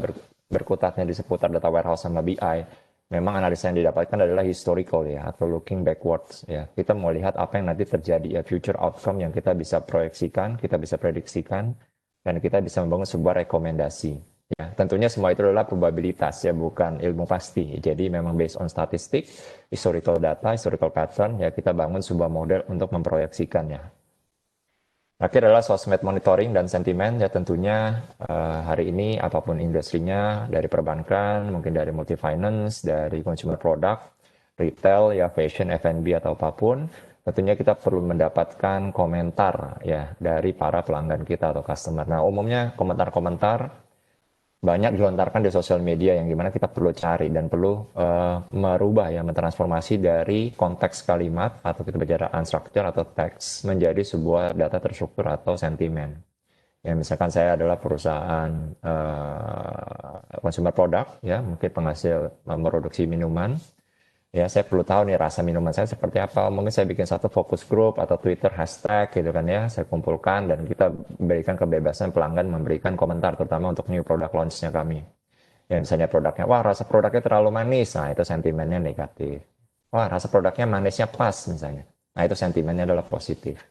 berkutatnya di seputar data warehouse sama BI, memang analisa yang didapatkan adalah historical ya atau looking backwards ya. Kita mau lihat apa yang nanti terjadi ya, future outcome yang kita bisa proyeksikan, kita bisa prediksikan dan kita bisa membangun sebuah rekomendasi. Ya, tentunya semua itu adalah probabilitas ya, bukan ilmu pasti. Jadi memang based on statistik, historical data, historical pattern, ya kita bangun sebuah model untuk memproyeksikannya. Terakhir adalah sosmed monitoring dan sentimen, ya tentunya hari ini apapun industrinya, dari perbankan, mungkin dari multi finance, dari consumer product, retail, ya fashion, F&B atau apapun, tentunya kita perlu mendapatkan komentar ya dari para pelanggan kita atau customer. Nah, umumnya komentar-komentar banyak dilontarkan di sosial media yang dimana kita perlu cari dan perlu merubah ya, mentransformasi dari konteks kalimat atau kita bicara unstructured atau teks menjadi sebuah data terstruktur atau sentimen. Ya misalkan saya adalah perusahaan consumer product ya, mungkin penghasil memproduksi minuman. Ya, saya perlu tahu nih rasa minuman saya seperti apa. Mungkin saya bikin satu focus group atau Twitter hashtag gitu kan ya. Saya kumpulkan dan kita berikan kebebasan pelanggan memberikan komentar terutama untuk new product launch-nya kami. Ya, misalnya produknya, wah rasa produknya terlalu manis. Nah, itu sentimennya negatif. Wah, rasa produknya manisnya pas misalnya. Nah, itu sentimennya adalah positif.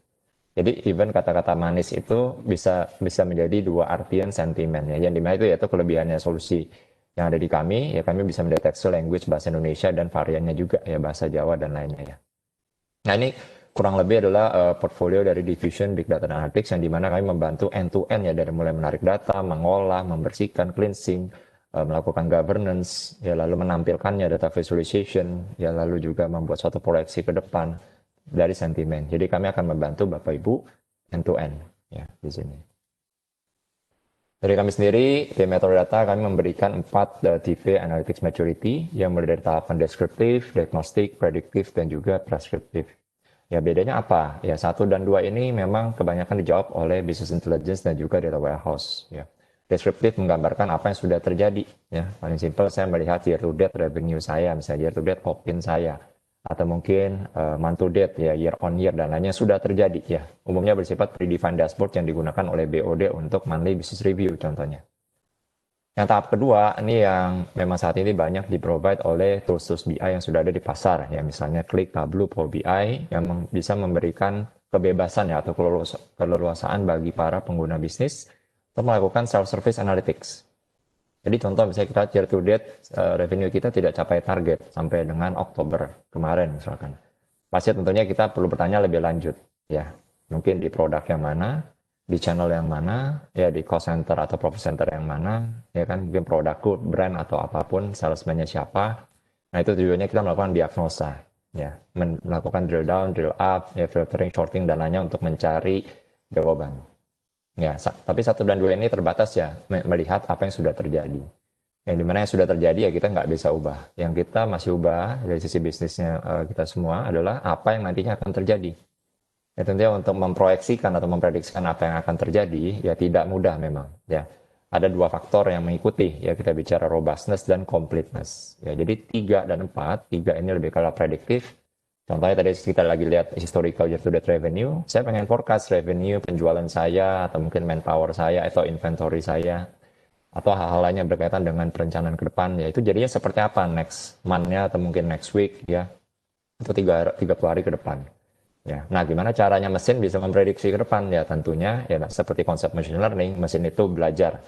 Jadi even kata-kata manis itu bisa menjadi dua artian sentimen ya. Yang dimana itu yaitu kelebihannya solusi yang ada di kami, ya kami bisa mendeteksi language bahasa Indonesia dan variannya juga ya bahasa Jawa dan lainnya ya. Nah ini kurang lebih adalah portfolio dari division Big Data Analytics yang dimana kami membantu end-to-end ya dari mulai menarik data, mengolah, membersihkan, cleansing, melakukan governance, ya lalu menampilkannya data visualization, ya lalu juga membuat suatu proyeksi ke depan dari sentimen. Jadi kami akan membantu Bapak Ibu end-to-end ya di sini. Dari kami sendiri, tim Metrodata kami memberikan 4 tipe analytics maturity yang mulai dari tahapan deskriptif, diagnostik, prediktif, dan juga preskriptif. Ya bedanya apa? Ya 1 dan 2 ini memang kebanyakan dijawab oleh business intelligence dan juga data warehouse. Ya. Deskriptif menggambarkan apa yang sudah terjadi. Ya. Paling simpel saya melihat year to date revenue saya, misalnya year to date opin saya. Atau mungkin month to date ya year on year dan lainnya sudah terjadi ya. Umumnya bersifat predefined dashboard yang digunakan oleh BOD untuk monthly business review contohnya. Yang tahap kedua ini yang memang saat ini banyak di-provide oleh tools-tools BI yang sudah ada di pasar ya, misalnya Qlik, Tableau, Power BI yang bisa memberikan kebebasan ya atau keleluasaan bagi para pengguna bisnis untuk melakukan self-service analytics. Jadi contoh misalnya kita year to date revenue kita tidak capai target sampai dengan Oktober kemarin misalkan. Pasti tentunya kita perlu bertanya lebih lanjut ya. Mungkin di produk yang mana, di channel yang mana, ya di cost center atau profit center yang mana, ya kan mungkin produkku, brand atau apapun, salesman-nya siapa. Nah itu tujuannya kita melakukan diagnosa ya, melakukan drill down, drill up, ya filtering, sorting dan lainnya untuk mencari jawaban. Ya, tapi 1 dan 2 ini terbatas ya, melihat apa yang sudah terjadi. Yang dimana yang sudah terjadi ya kita nggak bisa ubah. Yang kita masih ubah dari sisi bisnisnya kita semua adalah apa yang nantinya akan terjadi. Ya tentunya untuk memproyeksikan atau memprediksikan apa yang akan terjadi ya tidak mudah memang. Ya ada 2 faktor yang mengikuti ya kita bicara robustness dan completeness. Ya jadi 3 dan 4, 3 ini lebih kalau prediktif. Contohnya tadi kita lagi lihat historical year to date revenue, saya pengen forecast revenue penjualan saya atau mungkin manpower saya atau inventory saya atau hal-hal lainnya berkaitan dengan perencanaan ke depan ya itu jadinya seperti apa next month-nya atau mungkin next week ya itu 30 hari ke depan. Ya, nah gimana caranya mesin bisa memprediksi ke depan ya tentunya ya seperti konsep machine learning, mesin itu belajar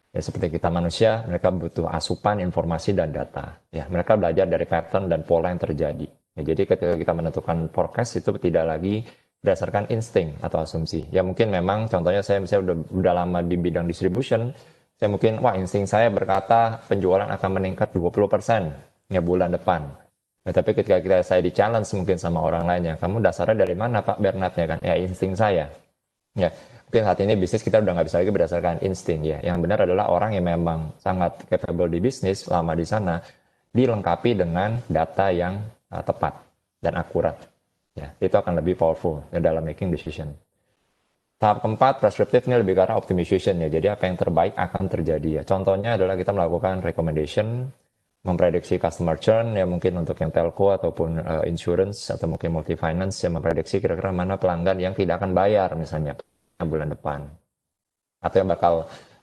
Ya, seperti kita manusia, mereka butuh asupan informasi dan data. Ya, mereka belajar dari pattern dan pola yang terjadi. Ya, jadi ketika kita menentukan forecast itu tidak lagi berdasarkan insting atau asumsi. Ya mungkin memang contohnya saya misalnya udah lama di bidang distribution, saya mungkin wah insting saya berkata penjualan akan meningkat 20% ya bulan depan. Ya, tapi ketika saya di challenge mungkin sama orang lainnya, kamu dasarnya dari mana Pak Bernard ya kan? Ya insting saya. Ya, mungkin saat ini bisnis kita udah nggak bisa lagi berdasarkan insting ya. Yang benar adalah orang yang memang sangat capable di bisnis, lama di sana, dilengkapi dengan data yang tepat dan akurat. Ya, itu akan lebih powerful ya, dalam making decision. Tahap keempat, prescriptive ini lebih ke arah optimization ya. Jadi apa yang terbaik akan terjadi ya. Contohnya adalah kita melakukan recommendation, memprediksi customer churn ya mungkin untuk yang telco ataupun insurance atau mungkin multi finance yang memprediksi kira-kira mana pelanggan yang tidak akan bayar misalnya bulan depan atau yang bakal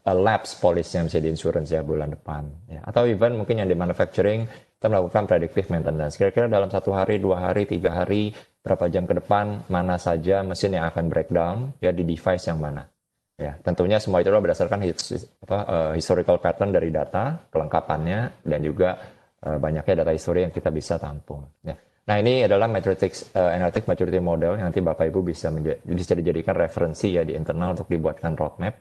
lapse policy-nya bisa di insurance ya bulan depan ya. Atau even mungkin yang di manufacturing kita melakukan predictive maintenance kira-kira dalam 1 hari, 2 hari, 3 hari berapa jam ke depan mana saja mesin yang akan breakdown ya di device yang mana. Ya, tentunya semua itu adalah berdasarkan historical pattern dari data, kelengkapannya, dan juga banyaknya data histori yang kita bisa tampung. Ya. Nah, ini adalah analytics maturity model yang nanti Bapak Ibu bisa dijadikan referensi ya di internal untuk dibuatkan roadmap.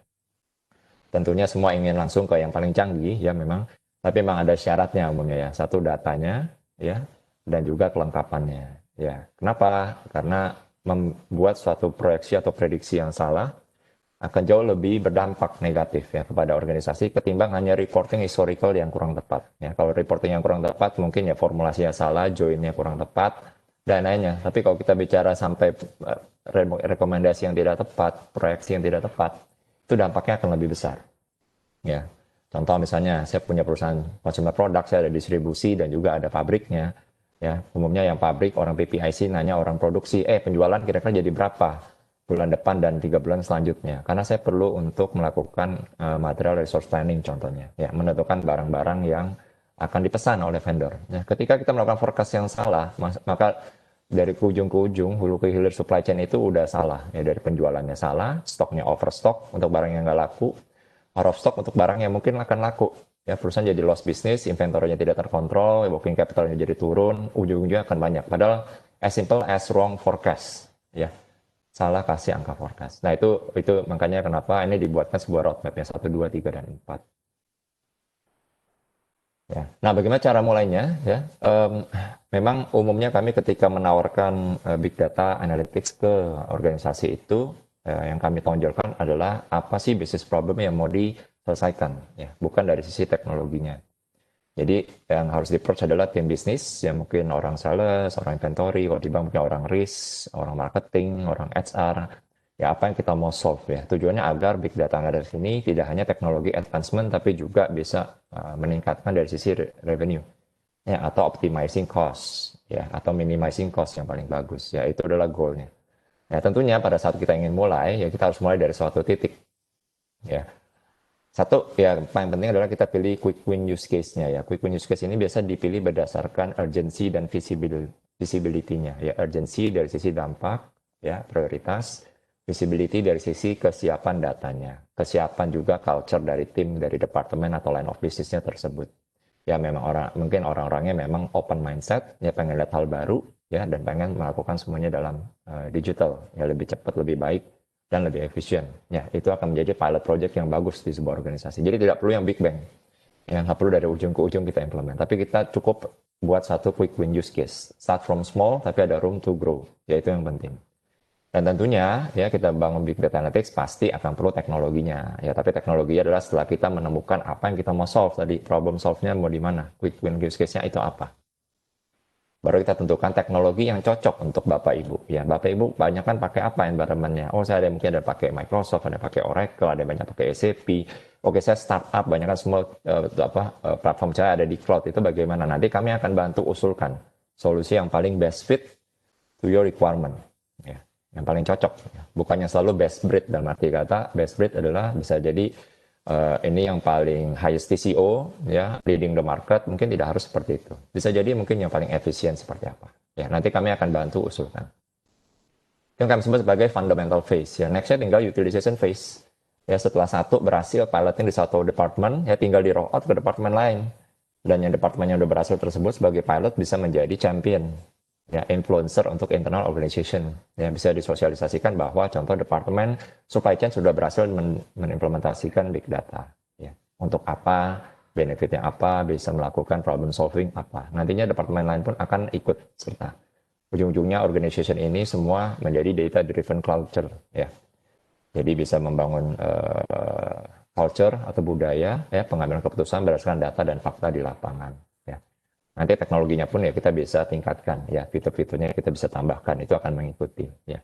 Tentunya semua ingin langsung ke yang paling canggih ya memang, tapi memang ada syaratnya umumnya ya. Satu datanya ya, dan juga kelengkapannya. Ya, kenapa? Karena membuat suatu proyeksi atau prediksi yang salah akan jauh lebih berdampak negatif ya kepada organisasi ketimbang hanya reporting historical yang kurang tepat. Ya, kalau reporting yang kurang tepat mungkin ya formulasinya salah, joinnya kurang tepat dan lainnya. Tapi kalau kita bicara sampai rekomendasi yang tidak tepat, proyeksi yang tidak tepat, itu dampaknya akan lebih besar. Ya, contoh misalnya saya punya perusahaan consumer product, saya ada distribusi dan juga ada pabriknya. Ya, umumnya yang pabrik orang PPIC nanya orang produksi, penjualan kira-kira jadi berapa? Bulan depan dan 3 bulan selanjutnya. Karena saya perlu untuk melakukan material resource planning contohnya. Ya, menentukan barang-barang yang akan dipesan oleh vendor. Ya, ketika kita melakukan forecast yang salah, maka dari ujung ke ujung, hulu ke hilir supply chain itu udah salah. Ya, dari penjualannya salah, stoknya overstock untuk barang yang nggak laku, out of stock untuk barang yang mungkin akan laku. Ya, perusahaan jadi loss business, inventory-nya tidak terkontrol, working capital-nya jadi turun, ujung-ujungnya akan banyak. Padahal as simple as wrong forecast. Ya, salah kasih angka forecast. Nah itu makanya kenapa ini dibuatkan sebuah roadmap ya 1, 2, 3, dan 4. Ya. Nah bagaimana cara mulainya ya? Memang umumnya kami ketika menawarkan big data analytics ke organisasi itu yang kami tonjolkan adalah apa sih business problem yang mau diselesaikan ya, bukan dari sisi teknologinya. Jadi yang harus di-approach adalah tim bisnis, yang mungkin orang sales, orang inventory, kalau di bank mungkin orang risk, orang marketing, orang HR. Ya apa yang kita mau solve ya. Tujuannya agar big data analytics ini tidak hanya teknologi advancement, tapi juga bisa meningkatkan dari sisi revenue. Ya, atau optimizing cost, ya, atau minimizing cost yang paling bagus. Ya itu adalah goalnya. Ya tentunya pada saat kita ingin mulai, ya kita harus mulai dari suatu titik. Ya. Satu, ya paling penting adalah kita pilih quick win use case-nya ya. Quick win use case ini biasa dipilih berdasarkan urgency dan visibility-nya. Ya, urgency dari sisi dampak, ya prioritas, visibility dari sisi kesiapan datanya, kesiapan juga culture dari tim, dari departemen atau line of business-nya tersebut. Ya memang mungkin orang-orangnya memang open mindset, ya pengen lihat hal baru, ya dan pengen melakukan semuanya dalam digital, ya lebih cepat, lebih baik, dan lebih efisien. Ya, itu akan menjadi pilot project yang bagus di sebuah organisasi. Jadi tidak perlu yang big bang. Yang nggak perlu dari ujung ke ujung kita implement. Tapi kita cukup buat satu quick win use case. Start from small, tapi ada room to grow. Ya, itu yang penting. Dan tentunya, ya kita bangun big data analytics pasti akan perlu teknologinya. Ya, tapi teknologinya adalah setelah kita menemukan apa yang kita mau solve tadi. Problem solve-nya mau di mana? Quick win use case-nya itu apa? Baru kita tentukan teknologi yang cocok untuk Bapak Ibu. Ya, Bapak Ibu banyak kan pakai apa environment-nya? Oh, saya mungkin ada pakai Microsoft, ada pakai Oracle, ada banyak pakai SAP. Oke, saya startup, banyak kan semua platform saya ada di cloud. Itu bagaimana? Nanti kami akan bantu usulkan solusi yang paling best fit to your requirement. Ya, yang paling cocok. Bukannya selalu best breed, dalam arti kata best breed adalah bisa jadi ini yang paling highest TCO, ya, leading the market, mungkin tidak harus seperti itu. Bisa jadi mungkin yang paling efisien seperti apa. Ya, nanti kami akan bantu usulkan. Yang kami sebut sebagai fundamental phase. Ya, nextnya tinggal utilization phase. Ya setelah satu berhasil piloting di satu departemen, ya tinggal di roll out ke departemen lain. Dan yang departemen yang udah berhasil tersebut sebagai pilot bisa menjadi champion, ya influencer untuk internal organization. Ya bisa disosialisasikan bahwa contoh departemen supply chain sudah berhasil mengimplementasikan big data. Ya untuk apa, benefitnya apa, bisa melakukan problem solving apa. Nantinya departemen lain pun akan ikut serta. Ujung-ujungnya organization ini semua menjadi data driven culture, ya. Jadi bisa membangun culture atau budaya ya pengambilan keputusan berdasarkan data dan fakta di lapangan. Ya. Nanti teknologinya pun ya kita bisa tingkatkan ya fitur-fiturnya kita bisa tambahkan itu akan mengikuti ya.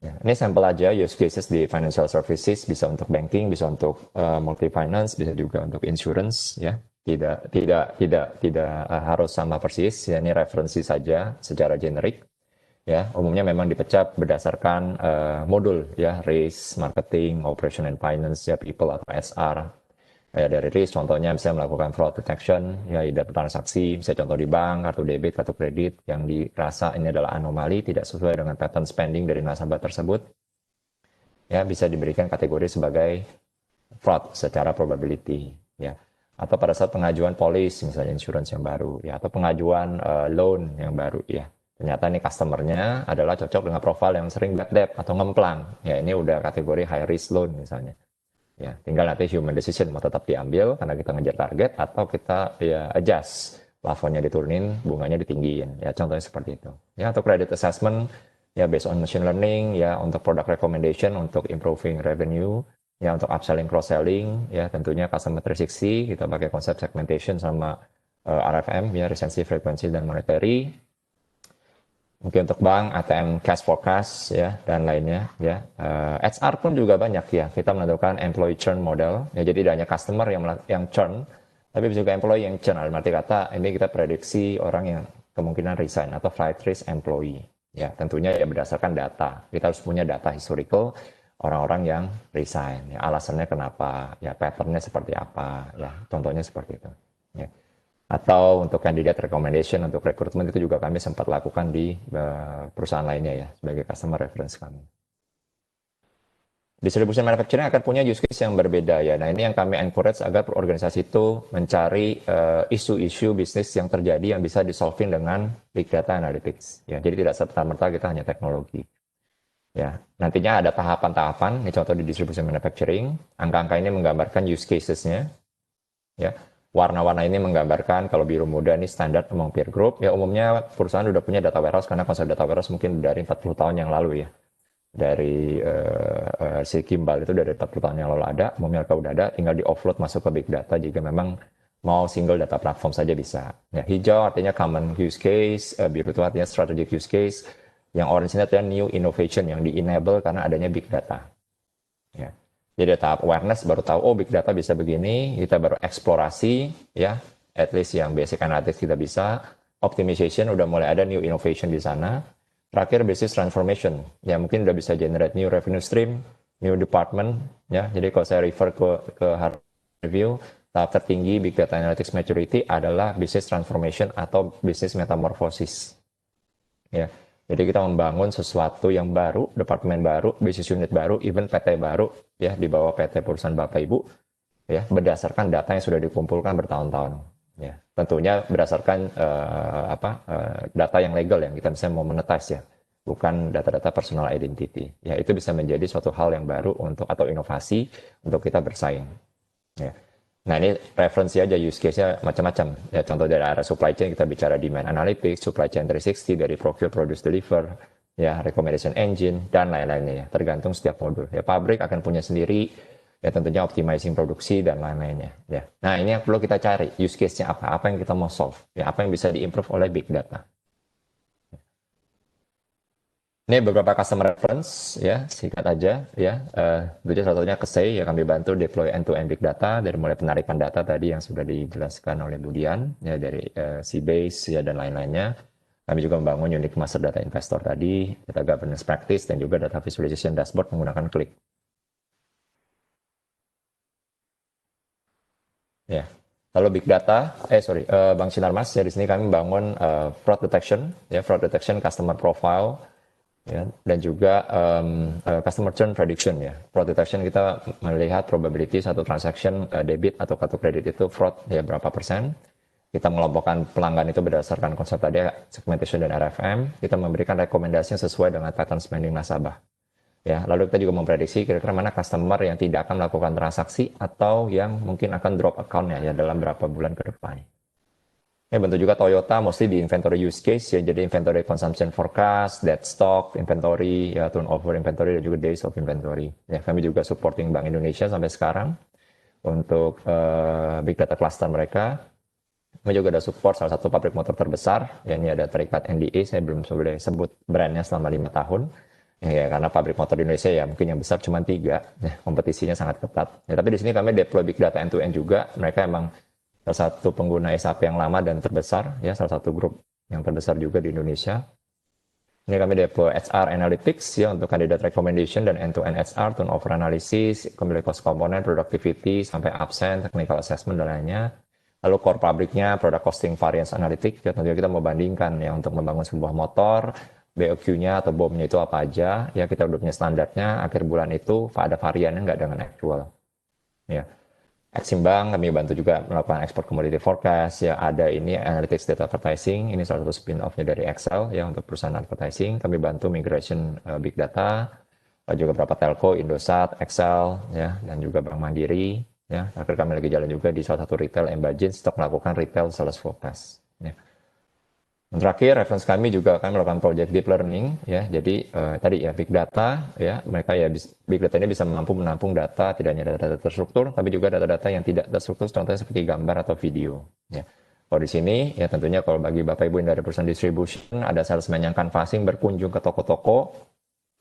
Ya, ini sampel aja use cases di financial services bisa untuk banking, bisa untuk multi finance, bisa juga untuk insurance ya. Tidak harus sama persis ya ini referensi saja secara generik. Ya, umumnya memang dipecah berdasarkan modul ya, risk, marketing, operation and finance ya, people atau SR. Ya, dari risk contohnya bisa melakukan fraud detection, ya data transaksi, bisa contoh di bank, kartu debit, kartu kredit yang dirasa ini adalah anomali, tidak sesuai dengan pattern spending dari nasabah tersebut. Ya, bisa diberikan kategori sebagai fraud secara probability, ya. Atau pada saat pengajuan polis, misalnya insurance yang baru, ya, atau pengajuan loan yang baru, ya. Ternyata nih customer-nya adalah cocok dengan profil yang sering bad debt atau ngemplang. Ya ini udah kategori high risk loan misalnya. Ya, tinggal nanti human decision mau tetap diambil karena kita ngejar target atau kita ya adjust. Plafonnya diturunin, bunganya ditinggiin. Ya contohnya seperti itu. Ya atau credit assessment ya based on machine learning ya untuk product recommendation untuk improving revenue ya untuk upselling cross selling ya tentunya customer 360 kita pakai konsep segmentation sama RFM ya recency frequency dan monetary. Mungkin untuk bank, ATM cash forecast ya dan lainnya ya. HR pun juga banyak ya. Kita menentukan employee churn model. Ya jadi tidak hanya customer yang churn, tapi juga employee yang churn. Arti kata ini kita prediksi orang yang kemungkinan resign atau flight risk employee. Ya tentunya ya berdasarkan data. Kita harus punya data historical orang-orang yang resign. Ya, alasannya kenapa? Ya patternnya seperti apa? Ya contohnya seperti itu. Ya. Atau untuk kandidat recommendation untuk rekrutmen itu juga kami sempat lakukan di perusahaan lainnya ya sebagai customer reference kami. Distribution manufacturing akan punya use case yang berbeda ya. Nah ini yang kami encourage agar organisasi itu mencari isu-isu bisnis yang terjadi yang bisa disolving dengan big data analytics. Ya, jadi tidak serta-merta kita hanya teknologi. Ya, nantinya ada tahapan-tahapan. Ini contoh di distribution manufacturing. Angka-angka ini menggambarkan use cases-nya. Ya, warna-warna ini menggambarkan kalau biru muda ini standar among peer group. Ya umumnya perusahaan udah punya data warehouse karena konsep data warehouse mungkin dari 40 tahun yang lalu ya. Dari si Kimball itu dari 40 tahun yang lalu ada, umumnya mereka udah ada, tinggal di offload masuk ke big data jika memang mau single data platform saja bisa. Ya, hijau artinya common use case, biru itu artinya strategic use case, yang orange ini artinya new innovation yang di-enable karena adanya big data. Ya. Jadi tahap awareness baru tahu oh big data bisa begini, kita baru eksplorasi ya, at least yang basic analytics kita bisa, optimization udah mulai ada new innovation di sana. Terakhir business transformation, ya mungkin udah bisa generate new revenue stream, new department ya. Jadi kalau saya refer ke hard review, tahap tertinggi big data analytics maturity adalah business transformation atau business metamorphosis. Ya. Jadi kita membangun sesuatu yang baru, departemen baru, business unit baru, even PT baru, ya di bawah PT perusahaan Bapak Ibu, ya berdasarkan data yang sudah dikumpulkan bertahun-tahun. Ya, tentunya berdasarkan data yang legal yang kita misalnya mau monetize ya, bukan data-data personal identity. Ya itu bisa menjadi suatu hal yang baru untuk atau inovasi untuk kita bersaing. Ya. Nah ini referensi aja use case-nya macam-macam. Ya, contoh dari area supply chain kita bicara demand analytics, supply chain 360 dari procure, produce, deliver, ya recommendation engine dan lain-lainnya ya. Tergantung setiap modul. Ya pabrik akan punya sendiri, ya tentunya optimizing produksi dan lain-lainnya. Ya. Nah ini yang perlu kita cari use case-nya apa yang kita mau solve, ya apa yang bisa diimprove oleh big data. Ini beberapa customer reference ya, singkat aja ya. Tentunya salah satunya Kesei ya kami bantu deploy end-to-end big data dari mulai penarikan data tadi yang sudah dijelaskan oleh Budian ya dari Seabase ya dan lain-lainnya. Kami juga membangun unique master data investor tadi, data governance practice dan juga data visualization dashboard menggunakan Qlik. Ya. Kalau big data, Bang Sinarmas ya di sini kami membangun fraud detection, ya fraud detection customer profile. ya, dan juga customer churn prediction ya. Fraud detection kita melihat probability satu transaction debit atau kartu kredit itu fraud ya berapa persen. Kita mengelompokkan pelanggan itu berdasarkan konsep tadi segmentation dan RFM. Kita memberikan rekomendasi yang sesuai dengan pattern spending nasabah. Ya, lalu kita juga memprediksi kira-kira mana customer yang tidak akan melakukan transaksi atau yang mungkin akan drop account-nya ya dalam berapa bulan ke depan. Ya, bentuk juga Toyota mostly di inventory use case ya, jadi inventory consumption forecast, dead stock, inventory, ya turnover inventory dan juga days of inventory. Ya, kami juga supporting Bank Indonesia sampai sekarang untuk big data cluster mereka. Kami juga ada support salah satu pabrik motor terbesar, ya ini ada terikat NDA, saya belum boleh sebut brandnya selama 5 tahun. Ya, karena pabrik motor di Indonesia ya mungkin yang besar cuma 3, ya, kompetisinya sangat ketat. Ya, tapi di sini kami deploy big data end-to-end juga, mereka emang salah satu pengguna SAP yang lama dan terbesar, ya salah satu grup yang terbesar juga di Indonesia. Ini kami deploy HR Analytics ya untuk kandidat recommendation dan end-to-end HR, turnover analysis, cumulative cost component, productivity, sampai absen, technical assessment dan lainnya. Lalu core pabriknya, product costing variance analytics, ya tentunya kita mau bandingkan ya untuk membangun sebuah motor, BOQ-nya atau BOM-nya itu apa aja, ya kita udah punya standarnya, akhir bulan itu ada variannya nggak dengan actual. Ya. Exim Bank, kami bantu juga melakukan export commodity forecast, ya ada ini analytics data advertising, ini salah satu spin-off-nya dari Excel, ya untuk perusahaan advertising, kami bantu migration big data, juga beberapa telco, Indosat, Excel, ya dan juga Bank Mandiri, ya akhir kami lagi jalan juga di salah satu retail Embagins untuk melakukan retail sales forecast. Ya. Dan terakhir, reference kami juga akan melakukan project deep learning, ya. Jadi tadi ya big data, ya mereka ya big data ini bisa menampung data, tidak hanya data terstruktur, tapi juga data-data yang tidak terstruktur, contohnya seperti gambar atau video. Ya. Kalau di sini, ya tentunya kalau bagi Bapak Ibu yang dari perusahaan distribution, ada salesman yang canvassing berkunjung ke toko-toko.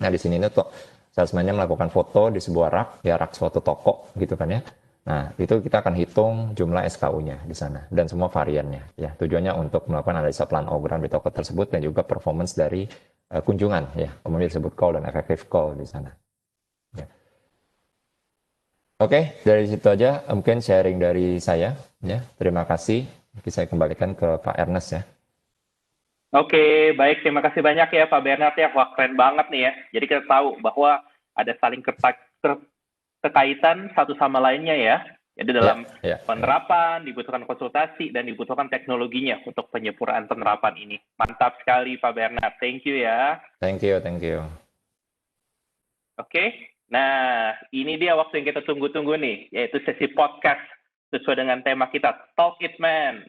Nah di sini tuh salesman-nya melakukan foto di sebuah rak, ya rak suatu toko, gitu kan ya. Nah, itu kita akan hitung jumlah SKU-nya di sana dan semua variannya. Ya, tujuannya untuk melakukan analisa plan program di toko tersebut dan juga performance dari kunjungan, ya, kemudian disebut call dan effective call di sana. Ya. Oke, dari situ aja mungkin sharing dari saya. Ya, terima kasih. Nanti saya kembalikan ke Pak Ernest ya. Oke, baik. Terima kasih banyak ya Pak Bernard ya. Wah, keren banget nih ya. Jadi kita tahu bahwa ada saling kekaitan satu sama lainnya ya. Jadi dalam penerapan dibutuhkan konsultasi dan dibutuhkan teknologinya untuk penyempurnaan penerapan ini. Mantap sekali Pak Bernard. Thank you ya. Thank you, thank you. Oke. Nah, ini dia waktu yang kita tunggu-tunggu nih, yaitu sesi podcast sesuai dengan tema kita, Talk It Man.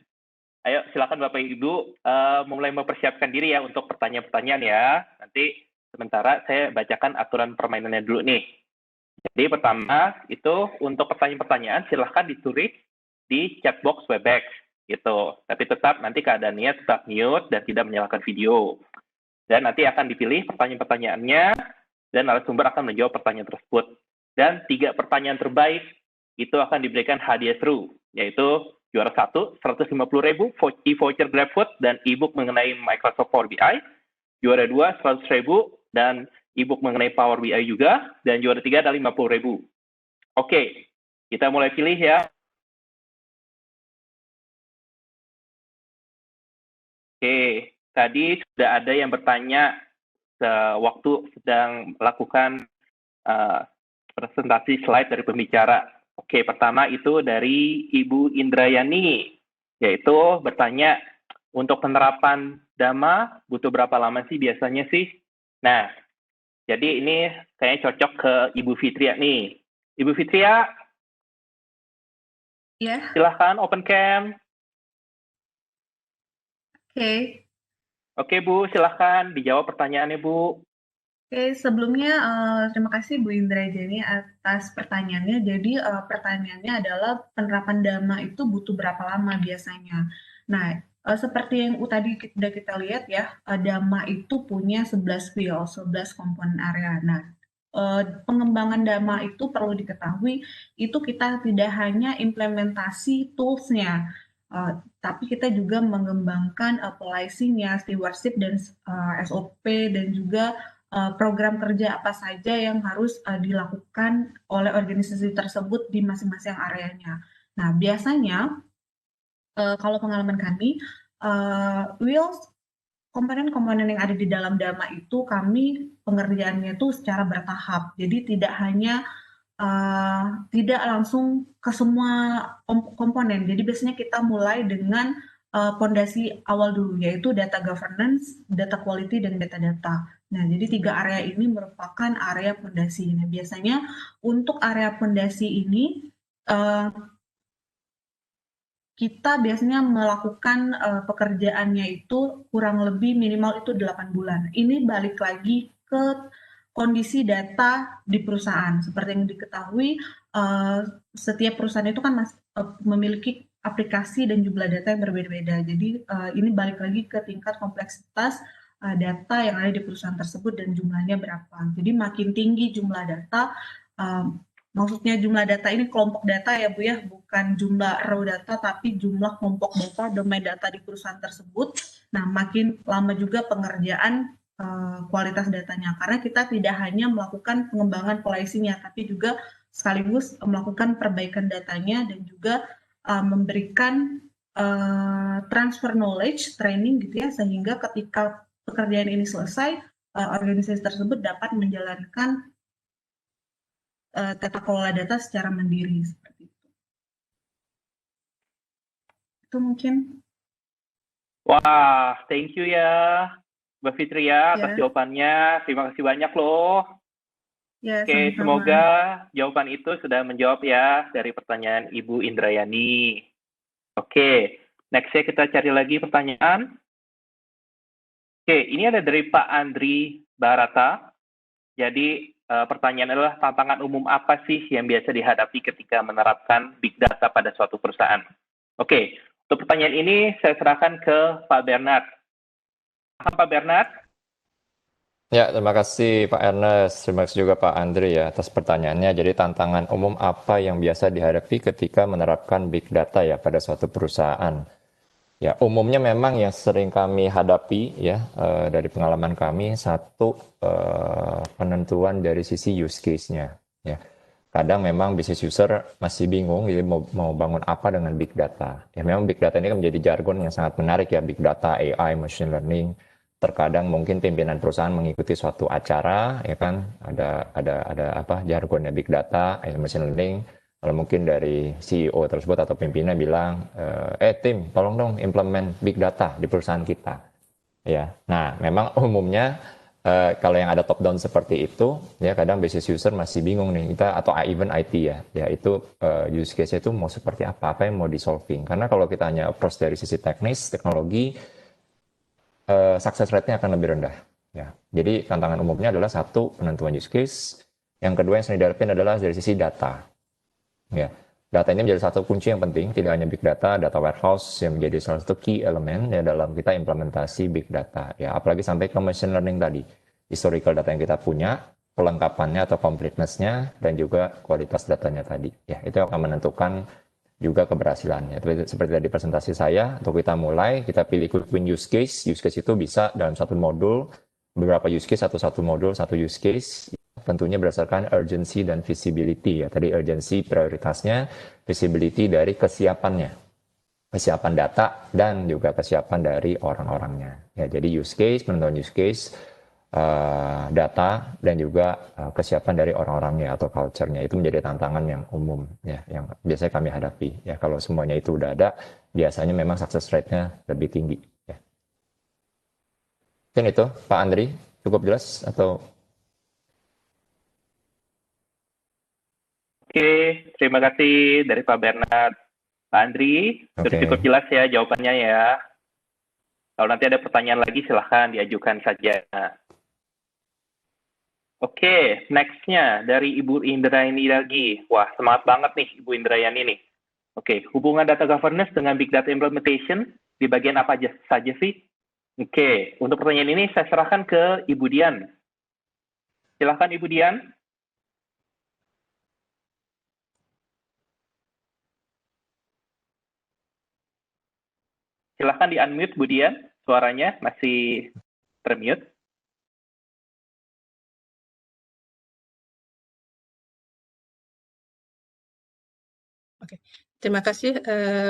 Ayo silakan Bapak Ibu mulai mempersiapkan diri ya untuk pertanyaan-pertanyaan ya. Nanti sementara saya bacakan aturan permainannya dulu nih. Jadi pertama itu untuk pertanyaan-pertanyaan silahkan ditulis di chat box Webex gitu. Tapi tetap nanti keadaannya tetap mute dan tidak menyalakan video. Dan nanti akan dipilih pertanyaan-pertanyaannya dan narasumber akan menjawab pertanyaan tersebut. Dan 3 pertanyaan terbaik itu akan diberikan hadiah seru, yaitu juara 1 150.000 voucher GrabFood dan e-book mengenai Microsoft Power BI. Juara 2 100.000 dan e-book mengenai Power BI juga, dan juara 3 ada 50.000. Oke, kita mulai pilih ya. Oke, tadi sudah ada yang bertanya sewaktu sedang melakukan presentasi slide dari pembicara. Oke, pertama itu dari Ibu Indrayani, yaitu bertanya, untuk penerapan Dhamma butuh berapa lama sih biasanya sih? Nah, jadi ini kayaknya cocok ke Ibu Fitria nih. Ibu Fitria, Ya. silahkan open cam. Oke. Oke Bu, silahkan dijawab pertanyaannya Bu. Oke, sebelumnya terima kasih Bu Indrajani atas pertanyaannya. Jadi pertanyaannya adalah penerapan Dhamma itu butuh berapa lama biasanya? Nah, seperti yang tadi sudah kita lihat ya, Dhamma itu punya 11 wheel, 11 komponen area. Nah, pengembangan Dhamma itu perlu diketahui, itu kita tidak hanya implementasi tools-nya, tapi kita juga mengembangkan policing-nya, stewardship dan SOP dan juga program kerja apa saja yang harus dilakukan oleh organisasi tersebut di masing-masing areanya. Nah, biasanya kalau pengalaman kami, wheels komponen-komponen yang ada di dalam Dama itu kami pengerjaannya itu secara bertahap. Jadi tidak langsung ke semua komponen. Jadi biasanya kita mulai dengan pondasi awal dulu, yaitu data governance, data quality, dan metadata. Nah, jadi 3 area ini merupakan area pondasi. Nah, biasanya untuk area pondasi ini kita biasanya melakukan pekerjaannya itu kurang lebih minimal itu 8 bulan. Ini balik lagi ke kondisi data di perusahaan. Seperti yang diketahui, setiap perusahaan itu kan memiliki aplikasi dan jumlah data yang berbeda-beda. Jadi ini balik lagi ke tingkat kompleksitas data yang ada di perusahaan tersebut dan jumlahnya berapa. Jadi makin tinggi jumlah data, maksudnya jumlah data ini kelompok data ya Bu ya, bukan jumlah raw data tapi jumlah kelompok data, domain data di perusahaan tersebut. Nah, makin lama juga pengerjaan kualitas datanya, karena kita tidak hanya melakukan pengembangan polisinya, tapi juga sekaligus melakukan perbaikan datanya dan juga memberikan transfer knowledge, training gitu ya, sehingga ketika pekerjaan ini selesai, organisasi tersebut dapat menjalankan tata kelola data secara mandiri seperti itu. Itu mungkin. Wah, thank you ya, Mbak Fitri ya atas Ya. jawabannya. Terima kasih banyak loh. Ya, Oke, sama-sama. semoga jawaban itu sudah menjawab ya dari pertanyaan Ibu Indrayani. Oke, nextnya kita cari lagi pertanyaan. Oke, ini ada dari Pak Andri Barata. Jadi pertanyaan adalah tantangan umum apa sih yang biasa dihadapi ketika menerapkan big data pada suatu perusahaan? Oke, untuk pertanyaan ini saya serahkan ke Pak Bernard. Pak Bernard. Ya, terima kasih Pak Ernest. Terima kasih juga Pak Andri ya atas pertanyaannya. Jadi tantangan umum apa yang biasa dihadapi ketika menerapkan big data ya pada suatu perusahaan? Ya, umumnya memang yang sering kami hadapi ya dari pengalaman kami, satu penentuan dari sisi use case-nya. Ya, kadang memang business user masih bingung, jadi mau bangun apa dengan big data. Ya, memang big data ini kan menjadi jargon yang sangat menarik ya, big data, AI, machine learning. Terkadang mungkin pimpinan perusahaan mengikuti suatu acara, ya kan, ada apa jargonnya big data, machine learning. Kalau mungkin dari CEO tersebut atau pimpinan bilang, tim, tolong dong implement big data di perusahaan kita. Ya, nah memang umumnya kalau yang ada top down seperti itu, ya kadang business user masih bingung nih kita atau even IT ya itu use case itu mau seperti apa yang mau di solving. Karena kalau kita hanya approach dari sisi teknis, teknologi, success rate-nya akan lebih rendah. Ya, jadi tantangan umumnya adalah satu penentuan use case, yang kedua yang sering dihadapin adalah dari sisi data. Ya, data ini menjadi satu kunci yang penting, tidak hanya big data, data warehouse yang menjadi salah satu key elemen ya dalam kita implementasi big data. Ya, apalagi sampai ke machine learning tadi, historical data yang kita punya, kelengkapannya atau completeness-nya dan juga kualitas datanya tadi. Ya, itu akan menentukan juga keberhasilannya. Seperti tadi presentasi saya, untuk kita mulai, kita pilih quick win use case. Use case itu bisa dalam satu modul, beberapa use case atau satu modul, satu use case. Tentunya berdasarkan urgency dan visibility ya. Tadi urgency prioritasnya, visibility dari kesiapannya. Kesiapan data dan juga kesiapan dari orang-orangnya. Ya, jadi use case, penentuan use case, data dan juga kesiapan dari orang-orangnya atau culture-nya itu menjadi tantangan yang umum ya yang biasanya kami hadapi ya. Kalau semuanya itu udah ada, biasanya memang success rate-nya lebih tinggi ya. Mungkin itu Pak Andri cukup jelas atau? Oke, terima kasih dari Pak Bernard. Pak Andri, sudah cukup jelas ya jawabannya ya. Kalau nanti ada pertanyaan lagi silahkan diajukan saja. Oke, next-nya dari Ibu Indrayani lagi. Wah, semangat banget nih Ibu Indrayani nih. Oke, hubungan data governance dengan big data implementation di bagian apa saja sih? Oke, untuk pertanyaan ini saya serahkan ke Ibu Dian. Silahkan Ibu Dian. Silahkan di-unmute Bu Dian, suaranya masih termute. Oke, terima kasih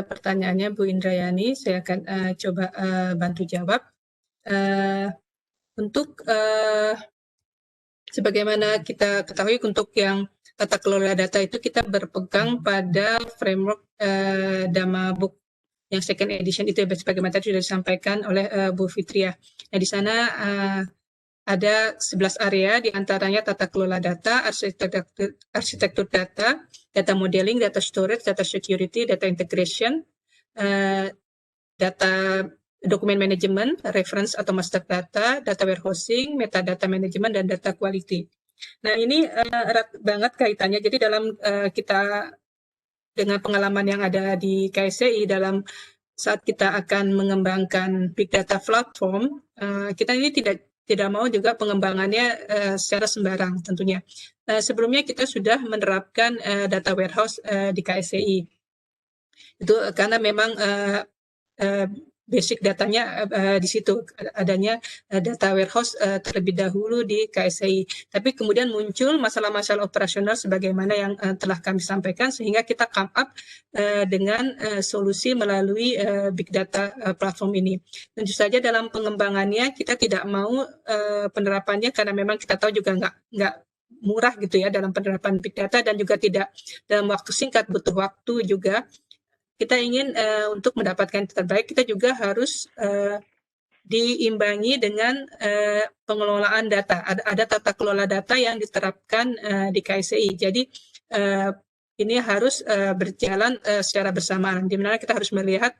pertanyaannya Bu Indrayani. Saya akan coba bantu jawab. Untuk sebagaimana kita ketahui, untuk yang tata kelola data itu kita berpegang pada framework Damabook yang second edition itu, sebagaimana tadi sudah disampaikan oleh Bu Fitria. Nah, di sana ada 11 area, diantaranya tata kelola data, arsitektur data, data modeling, data storage, data security, data integration, data dokumen manajemen, reference atau master data, data warehousing, metadata management, dan data quality. Nah, ini erat banget kaitannya. Jadi dalam kita dengan pengalaman yang ada di KSCI, dalam saat kita akan mengembangkan big data platform, kita ini tidak mau juga pengembangannya secara sembarang tentunya. Sebelumnya kita sudah menerapkan data warehouse di KSCI. Itu karena memang basic datanya di situ, adanya data warehouse terlebih dahulu di KSCI. Tapi kemudian muncul masalah-masalah operasional sebagaimana yang telah kami sampaikan, sehingga kita come up dengan solusi melalui big data platform ini. Tentu saja dalam pengembangannya kita tidak mau penerapannya, karena memang kita tahu juga nggak murah gitu ya dalam penerapan big data, dan juga tidak dalam waktu singkat, butuh waktu juga. Kita ingin untuk mendapatkan yang terbaik, kita juga harus diimbangi dengan pengelolaan data. Ada tata kelola data yang diterapkan di KSCI. Jadi ini harus berjalan secara bersamaan, di mana kita harus melihat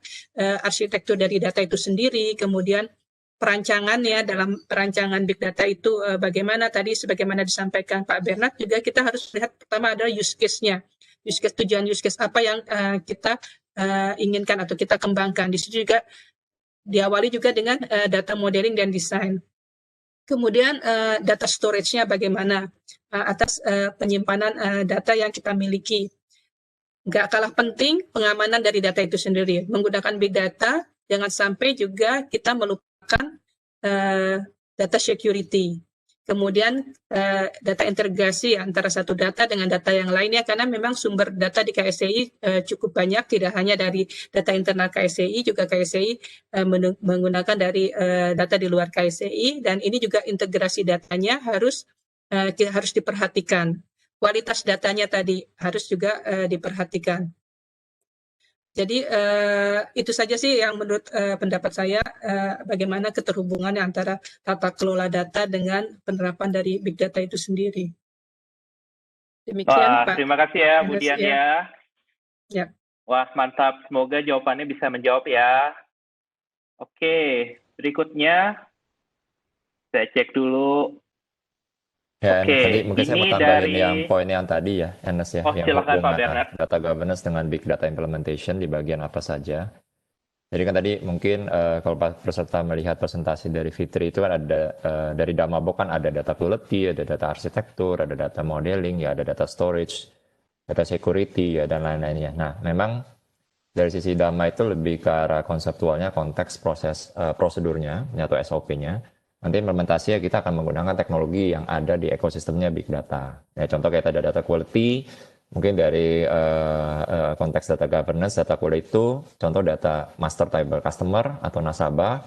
arsitektur dari data itu sendiri, kemudian perancangannya, dalam perancangan big data itu bagaimana, tadi sebagaimana disampaikan Pak Bernard, juga kita harus lihat pertama adalah use case-nya. Use case, tujuan use case apa yang kita inginkan atau kita kembangkan. Di situ juga diawali juga dengan data modeling dan desain. Kemudian data storage-nya bagaimana atas penyimpanan data yang kita miliki. Nggak kalah penting pengamanan dari data itu sendiri. Menggunakan big data, jangan sampai juga kita melupakan data security. Kemudian data integrasi antara satu data dengan data yang lainnya, karena memang sumber data di KSCI cukup banyak, tidak hanya dari data internal KSCI, juga KSCI menggunakan dari data di luar KSCI, dan ini juga integrasi datanya harus diperhatikan. Kualitas datanya tadi harus juga diperhatikan. Jadi itu saja sih yang menurut pendapat saya, bagaimana keterhubungannya antara tata kelola data dengan penerapan dari big data itu sendiri. Demikian, Wah, Pak. terima kasih ya, Bu Dian ya. Ya. Wah, mantap. Semoga jawabannya bisa menjawab ya. Oke, berikutnya saya cek dulu. Ya, Oke, tadi mungkin saya mau ini tambahin dari yang poin yang tadi ya, Ernest ya, Oh, yang silakan Pak hubungan Bernard. data governance dengan big data implementation di bagian apa saja. Jadi kan tadi mungkin kalau peserta melihat presentasi dari Fitri itu kan ada dari Damabook kan ada data quality, ada data arsitektur, ada data modeling, ya ada data storage, data security, ya dan lain-lainnya. Nah, memang dari sisi Dama itu lebih ke arah konseptualnya, konteks proses prosedurnya atau SOP-nya. Nanti implementasinya kita akan menggunakan teknologi yang ada di ekosistemnya big data. Ya, contoh kayak tadi data quality, mungkin dari konteks data governance, data quality itu contoh data master table customer atau nasabah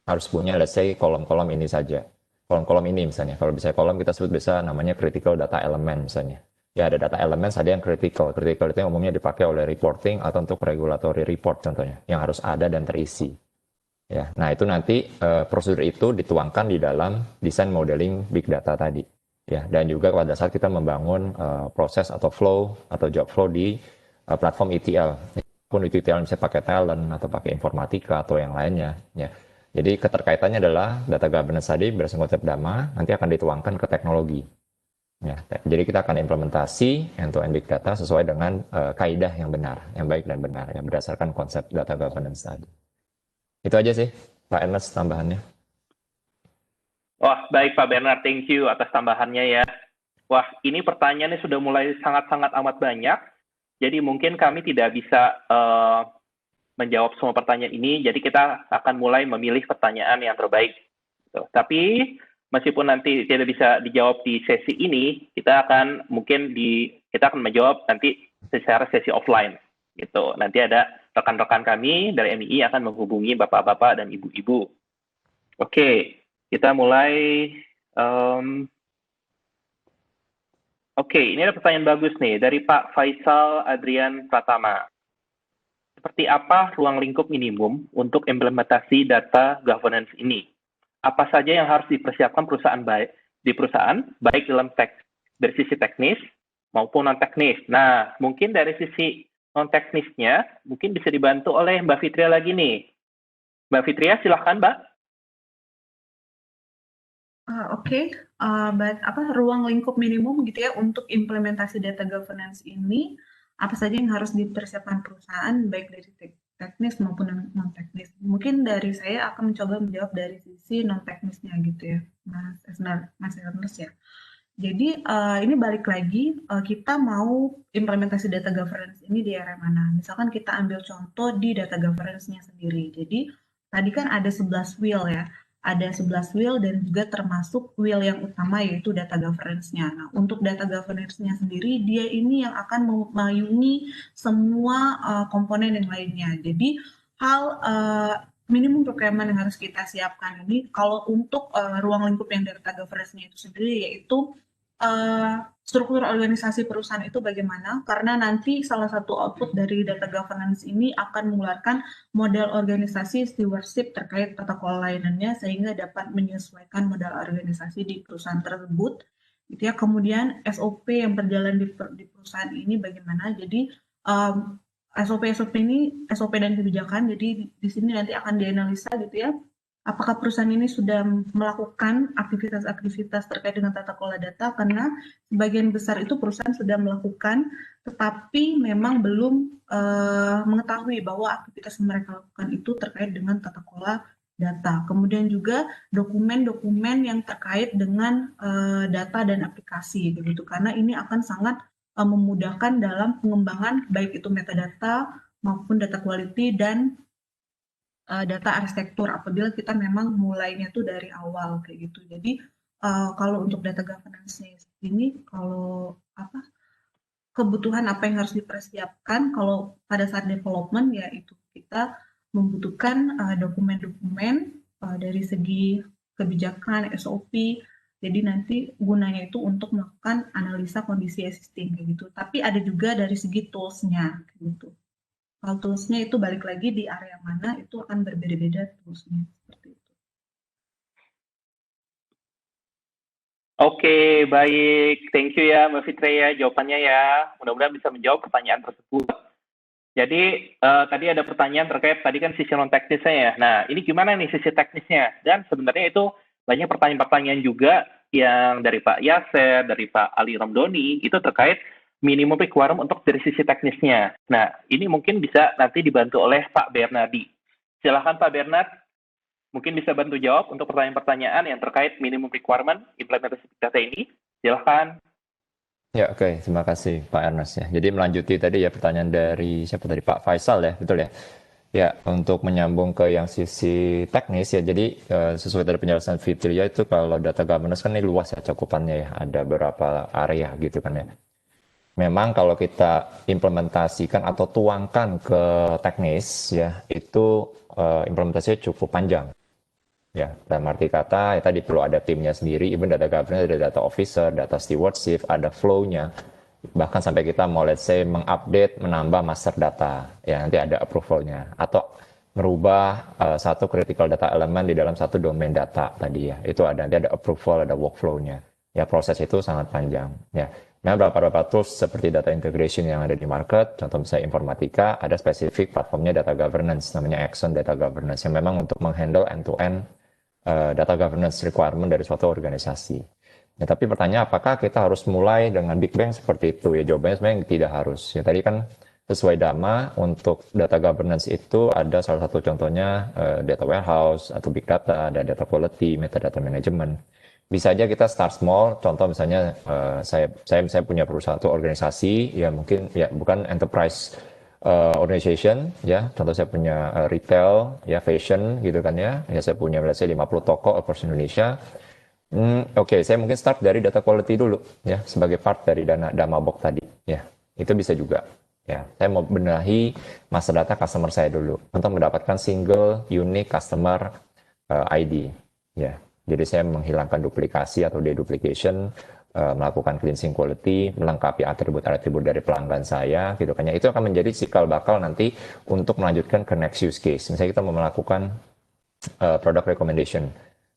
harus punya let's say kolom-kolom ini saja. Kolom-kolom ini misalnya. Kalau bisa kolom kita sebut bisa namanya critical data element misalnya. Ya ada data element ada yang critical. Critical itu yang umumnya dipakai oleh reporting atau untuk regulatory report contohnya. Yang harus ada dan terisi. Ya, nah itu nanti prosedur itu dituangkan di dalam desain modeling big data tadi. Ya, dan juga pada saat kita membangun proses atau flow atau job flow di platform ETL. Pun itu ETL bisa pakai talent atau pakai informatika atau yang lainnya. Ya. Jadi keterkaitannya adalah data governance tadi berdasarkan konsep Dama nanti akan dituangkan ke teknologi. Ya, jadi kita akan implementasi end-to-end big data sesuai dengan kaidah yang benar, yang baik dan benar, yang berdasarkan konsep data governance tadi. Itu aja sih, Pak Ernest tambahannya. Wah, baik Pak Bernard, thank you atas tambahannya ya. Wah, ini pertanyaannya sudah mulai sangat-sangat amat banyak. Jadi mungkin kami tidak bisa menjawab semua pertanyaan ini, jadi kita akan mulai memilih pertanyaan yang terbaik. Tapi meskipun nanti tidak bisa dijawab di sesi ini, kita akan menjawab nanti secara sesi offline. Gitu. Nanti ada rekan-rekan kami dari MII akan menghubungi bapak-bapak dan ibu-ibu. Oke, kita mulai. Oke, ini ada pertanyaan bagus nih dari Pak Faisal Adrian Pratama. Seperti apa ruang lingkup minimum untuk implementasi data governance ini? Apa saja yang harus dipersiapkan perusahaan baik dalam dari sisi teknis maupun non teknis. Nah, mungkin dari sisi non teknisnya mungkin bisa dibantu oleh Mbak Fitria lagi nih. Mbak Fitria, silahkan Mbak. Oke. Ruang lingkup minimum gitu ya untuk implementasi data governance ini, apa saja yang harus dipersiapkan perusahaan baik dari teknis maupun non teknis. Mungkin dari saya akan mencoba menjawab dari sisi non teknisnya gitu ya, Mas Ernest ya. Jadi ini balik lagi, kita mau implementasi data governance ini di area mana. Misalkan kita ambil contoh di data governance-nya sendiri. Jadi tadi kan ada 11 wheel ya. Ada 11 wheel dan juga termasuk wheel yang utama yaitu data governance-nya. Nah, untuk data governance-nya sendiri, dia ini yang akan memayungi semua komponen yang lainnya. Jadi hal minimum requirement yang harus kita siapkan ini, kalau untuk ruang lingkup yang data governance-nya itu sendiri, yaitu struktur organisasi perusahaan itu bagaimana, karena nanti salah satu output dari data governance ini akan mengeluarkan model organisasi stewardship terkait tata kelola layanannya sehingga dapat menyesuaikan model organisasi di perusahaan tersebut gitu ya. Kemudian SOP yang berjalan di perusahaan ini bagaimana, jadi SOP ini SOP dan kebijakan, jadi di sini nanti akan dianalisa gitu ya, apakah perusahaan ini sudah melakukan aktivitas-aktivitas terkait dengan tata kelola data, karena sebagian besar itu perusahaan sudah melakukan, tetapi memang belum mengetahui bahwa aktivitas yang mereka lakukan itu terkait dengan tata kelola data. Kemudian juga dokumen-dokumen yang terkait dengan data dan aplikasi, begitu, karena ini akan sangat memudahkan dalam pengembangan baik itu metadata maupun data quality dan data arsitektur apabila kita memang mulainya tuh dari awal kayak gitu. Jadi kalau untuk data governance-nya ini, kalau kebutuhan apa yang harus dipersiapkan kalau pada saat development, yaitu kita membutuhkan dokumen-dokumen dari segi kebijakan, SOP. Jadi nanti gunanya itu untuk melakukan analisa kondisi existing kayak gitu. Tapi ada juga dari segi tools-nya kayak gitu. Kalau tools-nya itu balik lagi di area mana, itu akan berbeda-beda tools-nya, seperti itu. Oke, baik. Thank you ya Mbak Fitria jawabannya ya. Mudah-mudahan bisa menjawab pertanyaan tersebut. Jadi tadi ada pertanyaan terkait tadi kan sisi non teknisnya ya. Nah, ini gimana nih sisi teknisnya? Dan sebenarnya itu banyak pertanyaan-pertanyaan juga yang dari Pak Yaser, dari Pak Ali Ramdhani, itu terkait minimum requirement untuk dari sisi teknisnya. Nah, ini mungkin bisa nanti dibantu oleh Pak Bernardi. Silahkan Pak Bernard, mungkin bisa bantu jawab untuk pertanyaan-pertanyaan yang terkait minimum requirement implementasi big data ini. Silahkan. Ya, oke. Terima kasih Pak Ernest ya. Jadi melanjuti tadi ya pertanyaan dari siapa tadi, Pak Faisal ya, betul ya? Ya, untuk menyambung ke yang sisi teknis ya, jadi sesuai dari penjelasan Fitria itu kalau data governance kan ini luas ya cakupannya ya, ada beberapa area gitu kan ya. Memang kalau kita implementasikan atau tuangkan ke teknis ya, itu implementasinya cukup panjang. Ya, dalam arti kata ya tadi perlu ada timnya sendiri, even data governance, ada data officer, data stewardship, ada flow-nya. Bahkan sampai kita mau let's say mengupdate, menambah master data, ya nanti ada approval-nya. Atau merubah satu critical data element di dalam satu domain data tadi ya, itu ada, nanti ada approval, ada workflow-nya. Ya proses itu sangat panjang. Ya, nah beberapa tools seperti data integration yang ada di market, contoh misalnya Informatika, ada spesifik platformnya data governance, namanya Axon Data Governance, yang memang untuk menghandle end-to-end data governance requirement dari suatu organisasi. Ya, tapi pertanyaan apakah kita harus mulai dengan Big Bang seperti itu? Ya jawabannya sebenarnya tidak harus. Ya tadi kan sesuai DAMA untuk data governance itu ada salah satu contohnya data warehouse atau big data, ada data quality, metadata management. Bisa aja kita start small, contoh misalnya saya misalnya punya perusahaan atau organisasi, ya mungkin ya bukan enterprise organization, ya contoh saya punya retail, ya fashion gitu kan ya saya punya let's say 50 toko across Indonesia. Oke, saya mungkin start dari data quality dulu, ya sebagai part dari DAMA box tadi, ya itu bisa juga. Ya, saya mau benahi master data customer saya dulu untuk mendapatkan single unique customer ID. Ya, jadi saya menghilangkan duplikasi atau deduplication, melakukan cleansing quality, melengkapi atribut-atribut dari pelanggan saya, gitu kan ya. Itu akan menjadi cikal bakal nanti untuk melanjutkan ke next use case. Misalnya kita mau melakukan product recommendation,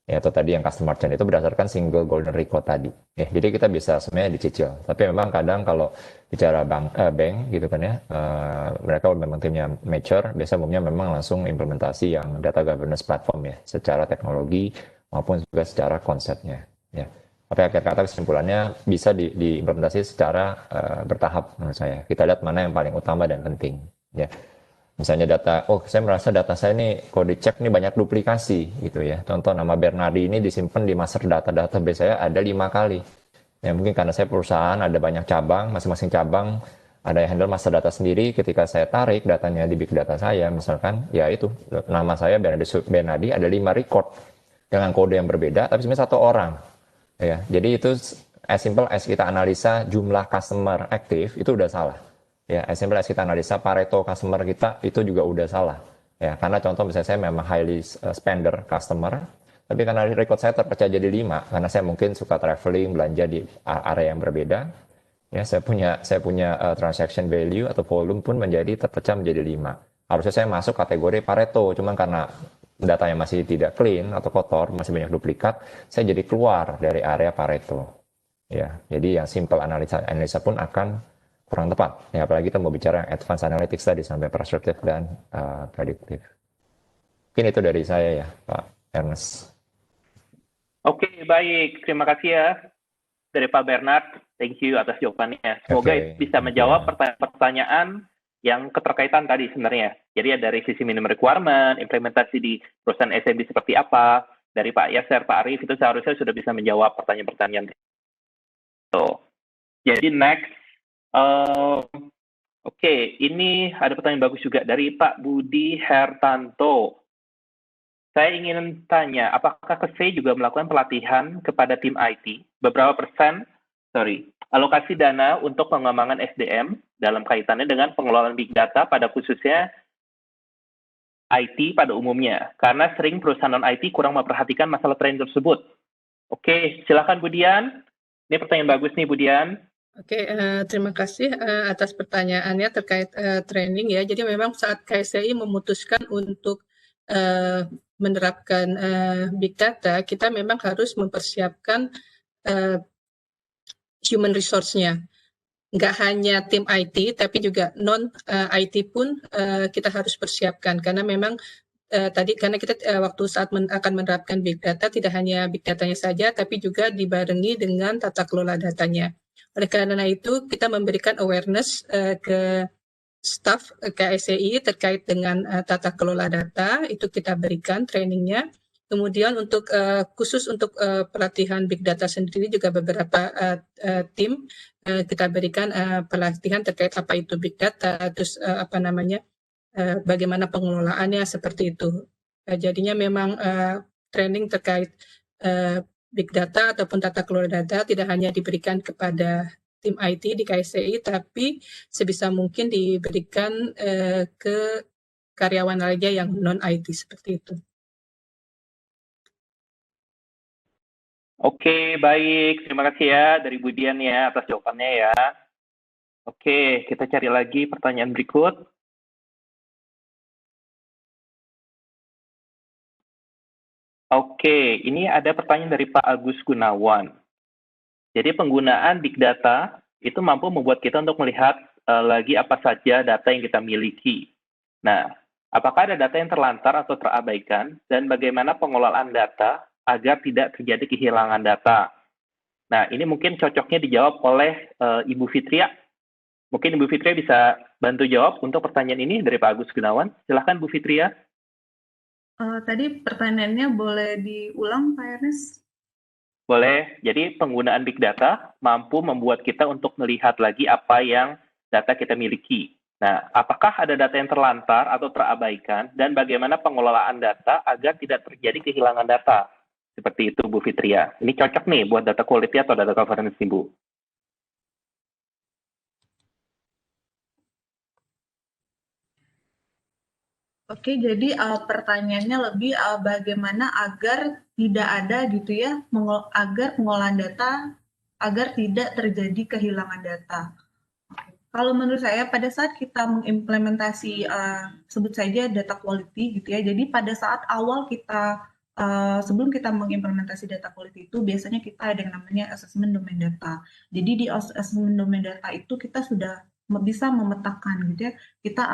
ya, atau tadi yang customer churn itu berdasarkan single golden record tadi. Ya, jadi kita bisa sebenarnya dicicil. Tapi memang kadang kalau bicara bank gitu kan ya, mereka memang timnya mature, biasa umumnya memang langsung implementasi yang data governance platform ya, secara teknologi maupun juga secara konsepnya. Ya. Tapi akhir kata kesimpulannya bisa diimplementasi secara bertahap menurut saya. Kita lihat mana yang paling utama dan penting. Ya. Misalnya data, oh saya merasa data saya ini kalau dicek ini banyak duplikasi gitu ya. Contoh nama Bernardi ini disimpan di master data database saya ada 5 kali. Ya mungkin karena saya perusahaan ada banyak cabang, masing-masing cabang ada yang handle master data sendiri. Ketika saya tarik datanya di big data saya, misalkan ya itu nama saya Bernardi ada 5 record dengan kode yang berbeda, tapi sebenarnya 1 orang. Ya, jadi itu as simple as kita analisa jumlah customer aktif itu udah salah. Ya, as simple as kita analisa Pareto customer kita itu juga udah salah. Ya, karena contoh misalnya saya memang highly spender customer, tapi karena record saya terpecah jadi 5, karena saya mungkin suka traveling, belanja di area yang berbeda. Ya, saya punya transaction value atau volume pun terpecah menjadi 5. Harusnya saya masuk kategori Pareto, cuman karena datanya masih tidak clean atau kotor, masih banyak duplikat, saya jadi keluar dari area Pareto. Ya, jadi yang simple analisa pun akan kurang tepat. Ya, apalagi kita mau bicara yang advanced analytics tadi sampai prescriptive dan predictive. Mungkin itu dari saya ya, Pak Ernest. Oke, baik. Terima kasih ya dari Pak Bernard. Thank you atas jawabannya. Semoga bisa menjawab pertanyaan yang keterkaitan tadi sebenarnya. Jadi ya dari sisi minimum requirement, implementasi di perusahaan SMB seperti apa, dari Pak Yasser, Pak Arif, itu seharusnya sudah bisa menjawab pertanyaan-pertanyaan. Jadi next, oke, ini ada pertanyaan bagus juga dari Pak Budi Hertanto. Saya ingin tanya, apakah KSE juga melakukan pelatihan kepada tim IT? Beberapa persen, alokasi dana untuk pengembangan SDM dalam kaitannya dengan pengelolaan big data pada khususnya IT pada umumnya, karena sering perusahaan non-IT kurang memperhatikan masalah tren tersebut. Oke, silakan Budian. Ini pertanyaan bagus nih Budian. Oke, terima kasih atas pertanyaannya terkait training ya. Jadi memang saat KSCI memutuskan untuk menerapkan big data, kita memang harus mempersiapkan human resource-nya. Nggak hanya tim IT, tapi juga non-IT pun kita harus persiapkan. Karena memang karena kita waktu saat akan menerapkan big data, tidak hanya big datanya saja, tapi juga dibarengi dengan tata kelola datanya. Oleh karena itu, kita memberikan awareness ke staff KSCI terkait dengan tata kelola data, itu kita berikan trainingnya. Kemudian untuk khusus untuk pelatihan big data sendiri juga beberapa tim kita berikan pelatihan terkait apa itu big data, terus bagaimana pengelolaannya seperti itu. Jadinya memang training terkait big data ataupun tata kelola data tidak hanya diberikan kepada tim IT di KSCI, tapi sebisa mungkin diberikan ke karyawan lainnya yang non-IT seperti itu. Oke, baik. Terima kasih ya dari Budian ya atas jawabannya ya. Oke, kita cari lagi pertanyaan berikut. Oke, ini ada pertanyaan dari Pak Agus Gunawan. Jadi penggunaan big data itu mampu membuat kita untuk melihat lagi apa saja data yang kita miliki. Nah, apakah ada data yang terlantar atau terabaikan dan bagaimana pengelolaan data agar tidak terjadi kehilangan data? Nah, ini mungkin cocoknya dijawab oleh Ibu Fitria. Mungkin Ibu Fitria bisa bantu jawab untuk pertanyaan ini dari Pak Agus Gunawan. Silahkan Bu Fitria. Tadi pertanyaannya boleh diulang Pak Ernest? Boleh. Jadi penggunaan big data mampu membuat kita untuk melihat lagi apa yang data kita miliki. Nah, apakah ada data yang terlantar atau terabaikan dan bagaimana pengelolaan data agar tidak terjadi kehilangan data? Seperti itu Bu Fitria. Ini cocok nih buat data quality atau data governance nih Bu. Oke, jadi pertanyaannya lebih bagaimana agar tidak ada gitu ya, agar pengolahan data agar tidak terjadi kehilangan data. Kalau menurut saya pada saat kita mengimplementasi sebut saja data quality gitu ya. Jadi pada saat awal kita sebelum kita mengimplementasi data quality itu biasanya kita ada yang namanya assessment domain data. Jadi di assessment domain data itu kita sudah bisa memetakan gitu ya. Kita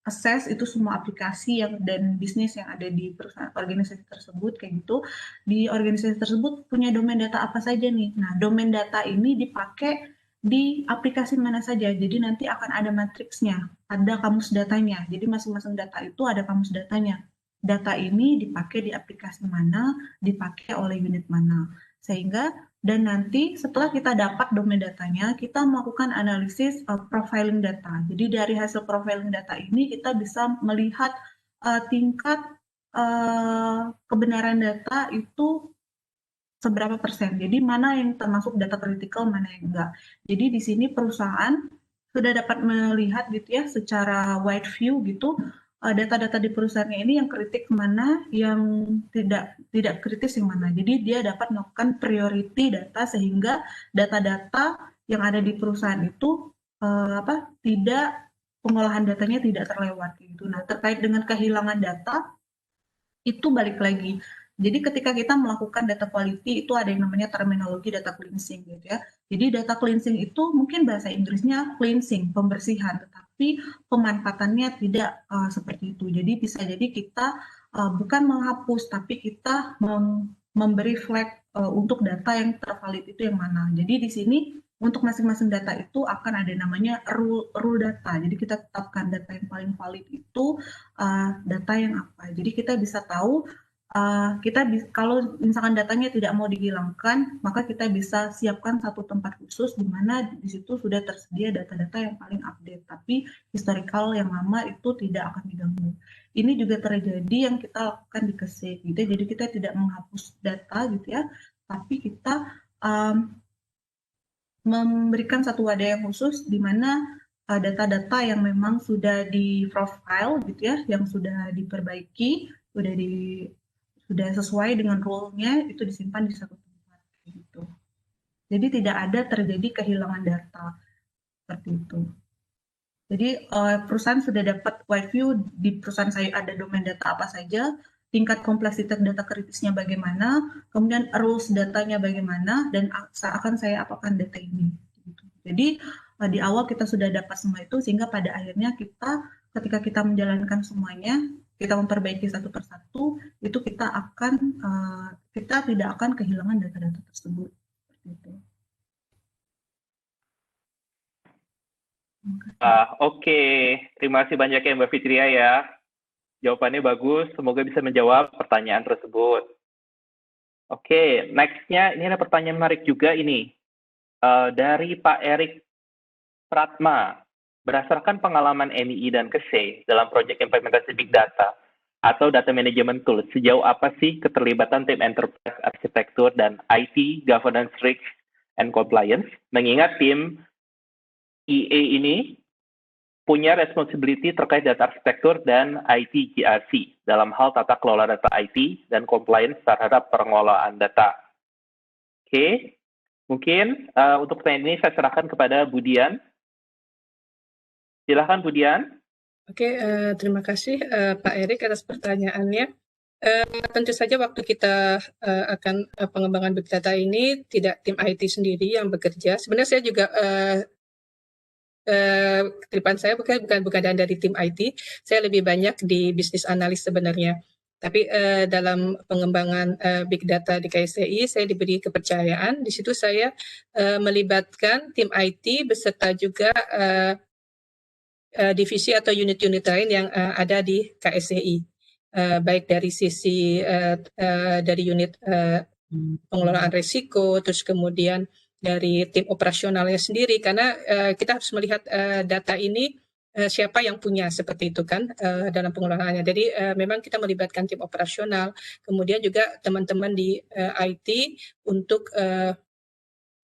assess itu semua aplikasi yang dan bisnis yang ada di perusahaan organisasi tersebut kayak gitu. Di organisasi tersebut punya domain data apa saja nih. Nah, domain data ini dipakai di aplikasi mana saja. Jadi nanti akan ada matriksnya, ada kamus datanya. Jadi masing-masing data itu ada kamus datanya. Data ini dipakai di aplikasi mana, dipakai oleh unit mana. Sehingga dan nanti setelah kita dapat domain datanya, kita melakukan analisis profiling data. Jadi dari hasil profiling data ini kita bisa melihat tingkat kebenaran data itu seberapa persen. Jadi mana yang termasuk data kritikal, mana yang enggak. Jadi di sini perusahaan sudah dapat melihat gitu ya secara wide view gitu data-data di perusahaannya ini yang kritik mana, yang tidak kritis yang mana. Jadi dia dapat melakukan priority data sehingga data-data yang ada di perusahaan itu tidak pengolahan datanya tidak terlewat gitu. Nah, terkait dengan kehilangan data itu balik lagi. Jadi ketika kita melakukan data quality itu ada yang namanya terminologi data cleansing gitu ya. Jadi data cleansing itu mungkin bahasa Inggrisnya cleansing, pembersihan, tetapi pemanfaatannya tidak seperti itu. Jadi bisa jadi kita bukan menghapus, tapi kita memberi flag untuk data yang tervalid itu yang mana. Jadi di sini untuk masing-masing data itu akan ada namanya rule data. Jadi kita tetapkan data yang paling valid itu data yang apa. Jadi kita bisa tahu kalau misalkan datanya tidak mau dihilangkan, maka kita bisa siapkan satu tempat khusus di mana di situ sudah tersedia data-data yang paling update, tapi historical yang lama itu tidak akan diganggu. Ini juga terjadi yang kita lakukan di Kesik, gitu. Jadi kita tidak menghapus data gitu ya, tapi kita memberikan satu wadah yang khusus di mana data-data yang memang sudah di profile gitu ya, yang sudah diperbaiki, sudah sesuai dengan rule-nya itu disimpan di satu tempat gitu. Jadi tidak ada terjadi kehilangan data seperti itu. Jadi perusahaan sudah dapat wide view di perusahaan saya ada domain data apa saja, tingkat kompleksitas data kritisnya bagaimana, kemudian rules datanya bagaimana, dan akan saya apakan data ini. Gitu. Jadi di awal kita sudah dapat semua itu sehingga pada akhirnya ketika kita menjalankan semuanya, kita memperbaiki satu persatu, itu kita tidak akan kehilangan data-data tersebut. Seperti itu. Oke. Terima kasih banyak ya Mbak Fitria ya. Jawabannya bagus, semoga bisa menjawab pertanyaan tersebut. Oke, next-nya ini ada pertanyaan menarik juga ini. Dari Pak Erik Pratma. Berdasarkan pengalaman MII dan KSE dalam proyek implementasi Big Data atau Data Management Tool, sejauh apa sih keterlibatan tim Enterprise Architecture dan IT, Governance, Risk, and Compliance? Mengingat tim EA ini punya responsibility terkait data arsitektur dan IT GRC dalam hal tata kelola data IT dan compliance terhadap pengelolaan data. Oke, mungkin untuk pertanyaan ini saya serahkan kepada Budian. Silahkan Budian. Oke, terima kasih Pak Erik atas pertanyaannya. Tentu saja waktu kita akan pengembangan Big Data ini tidak tim IT sendiri yang bekerja. Sebenarnya saya juga keterlibatan saya bukan dari tim IT. Saya lebih banyak di bisnis analis sebenarnya. Tapi dalam pengembangan Big Data di KSCI, saya diberi kepercayaan. Di situ saya melibatkan tim IT beserta juga divisi atau unit-unit lain yang ada di KSCI, baik dari sisi dari unit pengelolaan risiko, terus kemudian dari tim operasionalnya sendiri, karena kita harus melihat data ini siapa yang punya seperti itu kan dalam pengelolaannya. Jadi memang kita melibatkan tim operasional, kemudian juga teman-teman di IT untuk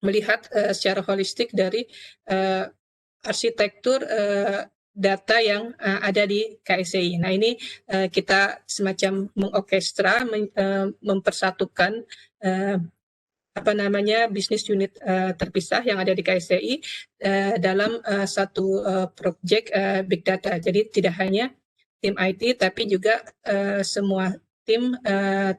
melihat secara holistik dari arsitektur data yang ada di KSCI. Nah, ini kita semacam mengorkestra, mempersatukan bisnis unit terpisah yang ada di KSCI dalam satu project big data. Jadi tidak hanya tim IT tapi juga semua tim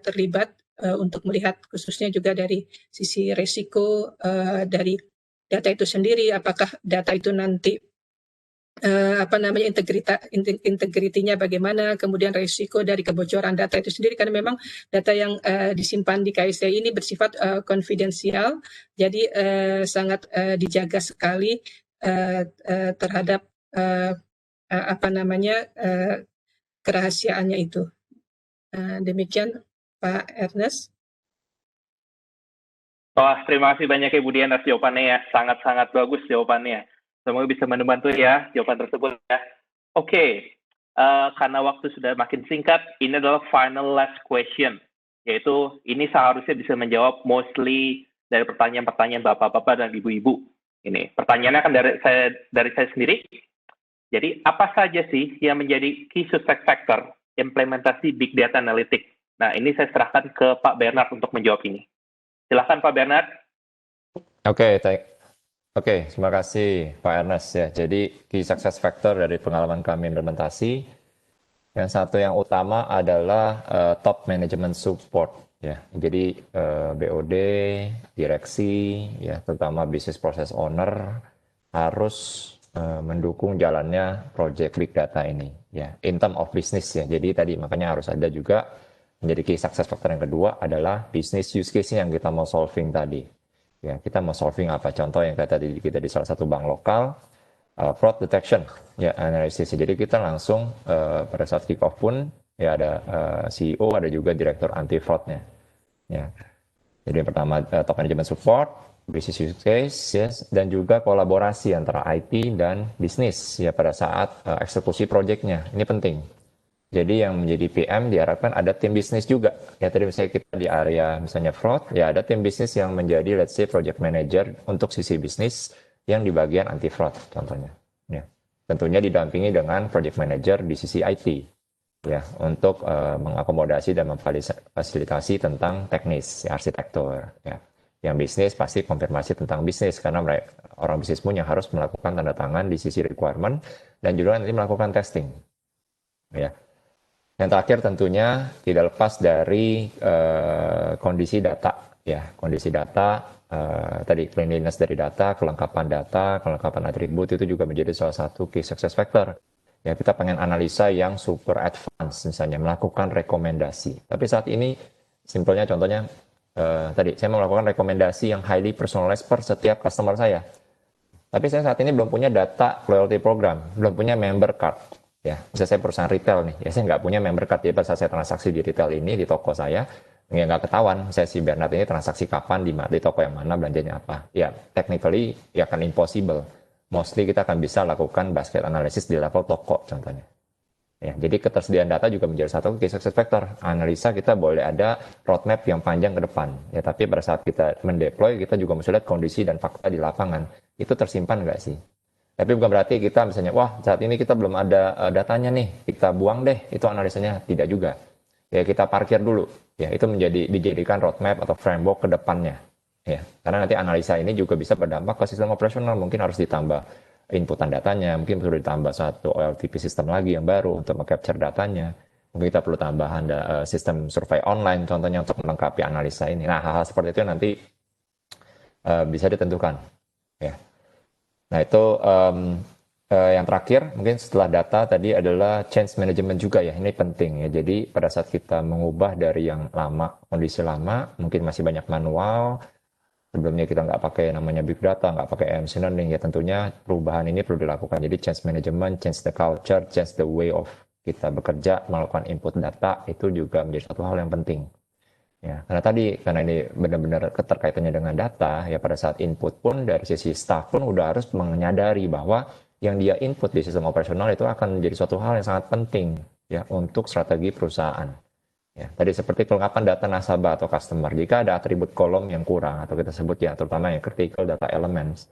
terlibat untuk melihat khususnya juga dari sisi resiko dari data itu sendiri, apakah data itu nanti integritinya bagaimana, kemudian risiko dari kebocoran data itu sendiri, karena memang data yang disimpan di KSCI ini bersifat konfidensial, jadi sangat dijaga sekali terhadap kerahasiaannya itu. Demikian Pak Ernest. Wah, terima kasih banyak Ibu Dian atas jawabannya ya. Sangat-sangat bagus jawabannya. Semoga bisa membantu ya jawaban tersebut ya. Oke, karena waktu sudah makin singkat, ini adalah final last question. Yaitu ini seharusnya bisa menjawab mostly dari pertanyaan-pertanyaan Bapak-Bapak dan Ibu-Ibu. Ini pertanyaannya akan dari saya sendiri. Jadi apa saja sih yang menjadi key success factor implementasi Big Data Analytics? Nah, ini saya serahkan ke Pak Bernard untuk menjawab ini. Silakan Pak Bernard. Oke, terima kasih Pak Ernest ya. Jadi key success factor dari pengalaman kami implementasi, yang satu yang utama adalah top management support ya. Jadi BOD, direksi ya, terutama business process owner harus mendukung jalannya project big data ini ya. In term of business ya. Jadi tadi makanya harus ada juga menjadi key success factor yang kedua adalah business use case yang kita mau solving tadi. Ya, kita mau solving apa? Contoh yang tadi kita di salah satu bank lokal, fraud detection, ya analisis. Jadi kita langsung pada saat kick off pun ya ada CEO, ada juga direktur anti fraudnya. Ya. Jadi yang pertama top management support, business use case, yes, dan juga kolaborasi antara IT dan bisnis ya pada saat eksekusi proyeknya. Ini penting. Jadi yang menjadi PM diharapkan ada tim bisnis juga. Ya tadi misalnya kita di area misalnya fraud, ya ada tim bisnis yang menjadi let's say project manager untuk sisi bisnis yang di bagian anti fraud contohnya. Ya. Tentunya didampingi dengan project manager di sisi IT. Ya, untuk mengakomodasi dan memfasilitasi tentang teknis, ya, arsitektur. Ya. Yang bisnis pasti konfirmasi tentang bisnis karena mereka, orang bisnis pun yang harus melakukan tanda tangan di sisi requirement dan juga nanti melakukan testing. Ya. Yang terakhir tentunya tidak lepas dari kondisi data, ya kondisi data tadi cleanliness dari data, kelengkapan atribut itu juga menjadi salah satu key success factor. Ya kita pengen analisa yang super advance, misalnya melakukan rekomendasi. Tapi saat ini simpelnya contohnya tadi saya mau melakukan rekomendasi yang highly personalized per setiap customer saya. Tapi saya saat ini belum punya data loyalty program, belum punya member card. Ya, misalnya saya perusahaan retail nih, ya saya nggak punya member card, jadi pada saat saya transaksi di retail ini, di toko saya, ya nggak ketahuan, saya si Bernard ini transaksi kapan, di toko yang mana, belanjanya apa. Ya, technically, ya akan impossible. Mostly kita akan bisa lakukan basket analysis di level toko, contohnya. Ya, jadi ketersediaan data juga menjadi satu key success factor. Analisa kita boleh ada roadmap yang panjang ke depan. Ya, tapi pada saat kita mendeploy, kita juga mesti lihat kondisi dan fakta di lapangan. Itu tersimpan nggak sih? Tapi bukan berarti kita misalnya, wah saat ini kita belum ada datanya nih, kita buang deh, itu analisanya. Tidak juga. Ya kita parkir dulu. Ya itu dijadikan roadmap atau framework ke depannya. Ya, karena nanti analisa ini juga bisa berdampak ke sistem operasional. Mungkin harus ditambah inputan datanya, mungkin perlu ditambah satu OLTP sistem lagi yang baru untuk meng-capture datanya. Mungkin kita perlu tambahan sistem survei online contohnya untuk melengkapi analisa ini. Nah hal-hal seperti itu nanti bisa ditentukan. Ya. Nah itu yang terakhir mungkin setelah data tadi adalah change management juga ya, ini penting ya. Jadi pada saat kita mengubah dari yang lama, kondisi lama, mungkin masih banyak manual, sebelumnya kita nggak pakai namanya big data, nggak pakai machine learning ya, tentunya perubahan ini perlu dilakukan. Jadi change management, change the culture, change the way of kita bekerja, melakukan input data itu juga menjadi satu hal yang penting. Ya, karena ini benar-benar keterkaitannya dengan data, ya pada saat input pun dari sisi staff pun udah harus menyadari bahwa yang dia input di sistem operasional itu akan menjadi suatu hal yang sangat penting ya untuk strategi perusahaan. Ya, tadi seperti kelengkapan data nasabah atau customer. Jika ada atribut kolom yang kurang atau kita sebut ya terutama yang critical data elements,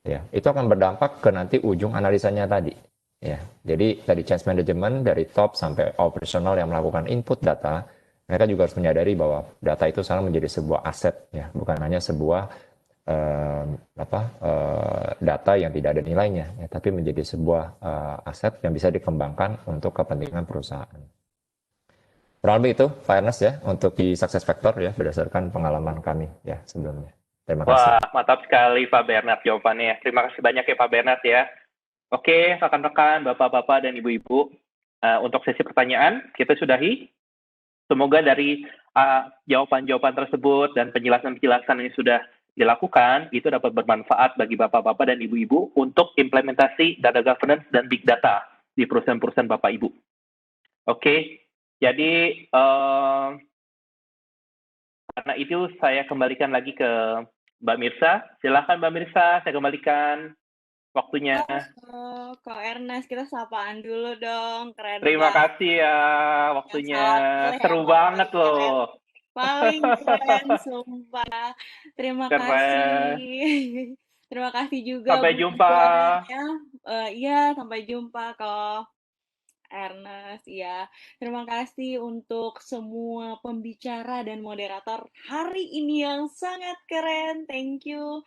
ya itu akan berdampak ke nanti ujung analisanya tadi. Ya, jadi tadi change management dari top sampai operasional yang melakukan input data, mereka juga harus menyadari bahwa data itu sekarang menjadi sebuah aset, ya, bukan hanya sebuah data yang tidak ada nilainya, ya, tapi menjadi sebuah aset yang bisa dikembangkan untuk kepentingan perusahaan. Kurang lebih itu, Pak Ernest ya, untuk di success factor ya, berdasarkan pengalaman kami ya sebelumnya. Terima kasih. Wah, mantap sekali Pak Bernard jawabannya. Terima kasih banyak ya Pak Bernard ya. Oke, rekan-rekan, bapak-bapak, dan ibu-ibu, untuk sesi pertanyaan kita sudahi. Semoga dari jawaban-jawaban tersebut dan penjelasan-penjelasan yang sudah dilakukan, itu dapat bermanfaat bagi bapak-bapak dan ibu-ibu untuk implementasi data governance dan big data di perusahaan-perusahaan Bapak Ibu. Oke, jadi karena itu saya kembalikan lagi ke Mbak Mirsa. Silakan Mbak Mirsa, saya kembalikan waktunya. Oh, Kak Ernest, kita sapaan dulu dong. Keren Terima banget. kasih ya waktunya. Salah Seru yang banget paling keren. loh. Paling keren, sumpah. Terima Keren. kasih. Terima kasih juga Sampai buat jumpa. suaranya. Iya, sampai jumpa kok. Ernest, ya. Terima kasih untuk semua pembicara dan moderator hari ini yang sangat keren. Thank you.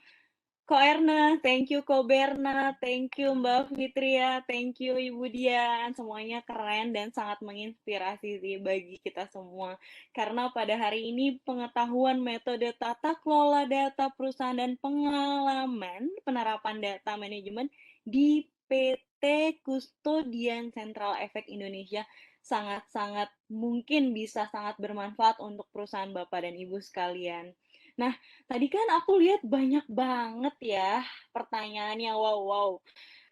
Ko Ernest, thank you Ko Berna, thank you Mbak Fitria, thank you Ibu Dian. Semuanya keren dan sangat menginspirasi sih bagi kita semua. Karena pada hari ini pengetahuan metode tata kelola data perusahaan dan pengalaman penerapan data manajemen di PT Kustodian Sentral Efek Indonesia sangat-sangat mungkin bisa sangat bermanfaat untuk perusahaan Bapak dan Ibu sekalian. Nah, tadi kan aku lihat banyak banget ya pertanyaannya, wow.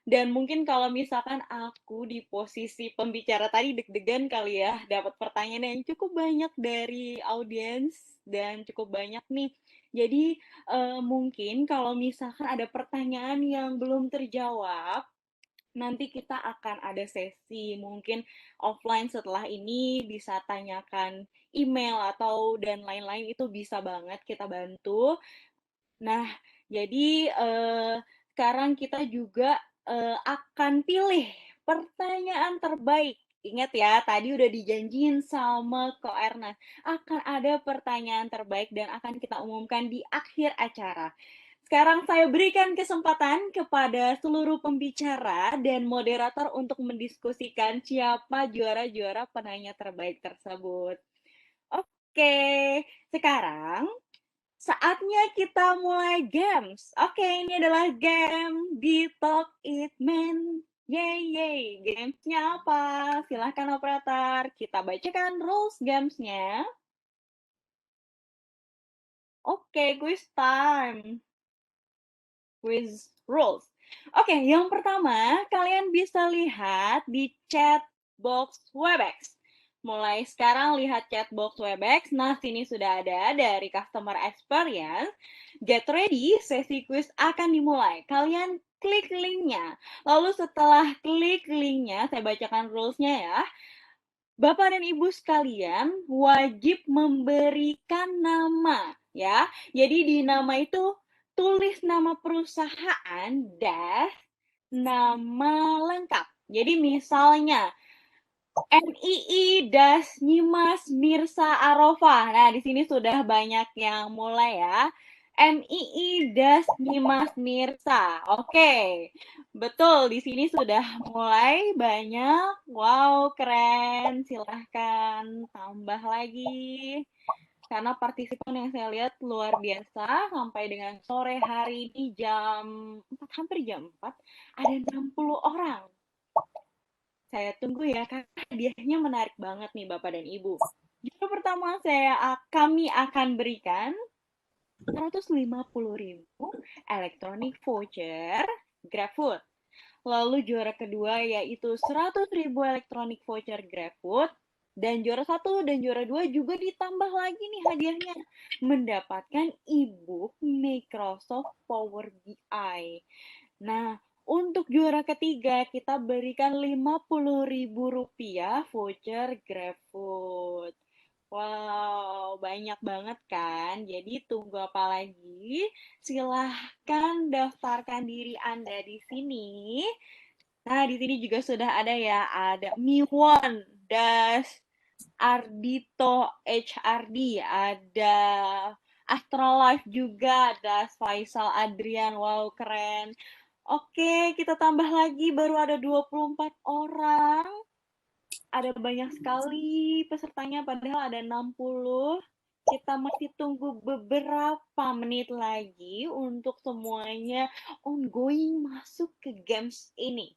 Dan mungkin kalau misalkan aku di posisi pembicara tadi deg-degan kali ya, dapat pertanyaan yang cukup banyak dari audiens dan cukup banyak nih. Jadi mungkin kalau misalkan ada pertanyaan yang belum terjawab, nanti kita akan ada sesi mungkin offline setelah ini, bisa tanyakan email atau dan lain-lain, itu bisa banget kita bantu. Nah, jadi sekarang kita juga akan pilih pertanyaan terbaik. Ingat ya, tadi udah dijanjiin sama Ko Erna, akan ada pertanyaan terbaik dan akan kita umumkan di akhir acara. Sekarang saya berikan kesempatan kepada seluruh pembicara dan moderator untuk mendiskusikan siapa juara-juara penanya terbaik tersebut. Oke, sekarang saatnya kita mulai games. Oke, ini adalah game di Talk It Man. Yeay. Gamesnya apa? Silahkan operator, kita bacakan rules gamesnya. Oke, quiz time. Quiz rules. Oke, yang pertama, kalian bisa lihat di chat box Webex. Mulai sekarang lihat chat box Webex. Nah, sini sudah ada dari customer experience. Get ready, sesi quiz akan dimulai. Kalian klik linknya. Lalu setelah klik linknya, saya bacakan rules-nya ya. Bapak dan Ibu sekalian wajib memberikan nama ya. Jadi di nama itu tulis nama perusahaan dash nama lengkap. Jadi misalnya NII Das Nyimas Mirsa Arofah. Nah, di sini sudah banyak yang mulai ya. NII Das Nyimas Mirsa. Oke. Betul, di sini sudah mulai banyak. Wow, keren. Silahkan tambah lagi. Karena partisipan yang saya lihat luar biasa, sampai dengan sore hari ini jam 4, hampir jam 4, ada 60 orang. Saya tunggu ya, karena hadiahnya menarik banget nih Bapak dan Ibu. Juara pertama kami akan berikan 150.000 electronic voucher GrabFood. Lalu juara kedua yaitu 100.000 electronic voucher GrabFood. Dan juara 1 dan juara 2 juga ditambah lagi nih hadiahnya. Mendapatkan e-book Microsoft Power BI. Nah, untuk juara ketiga, kita berikan Rp50.000 voucher GrabFood. Wow, banyak banget kan? Jadi tunggu apa lagi? Silahkan daftarkan diri Anda di sini. Nah, di sini juga sudah ada ya, ada Miwon, Das Ardito HRD, ada Astralife juga, ada Faisal Adrian, wow keren. Oke, kita tambah lagi, baru ada 24 orang. Ada banyak sekali pesertanya, padahal ada 60. Kita masih tunggu beberapa menit lagi untuk semuanya ongoing masuk ke games ini.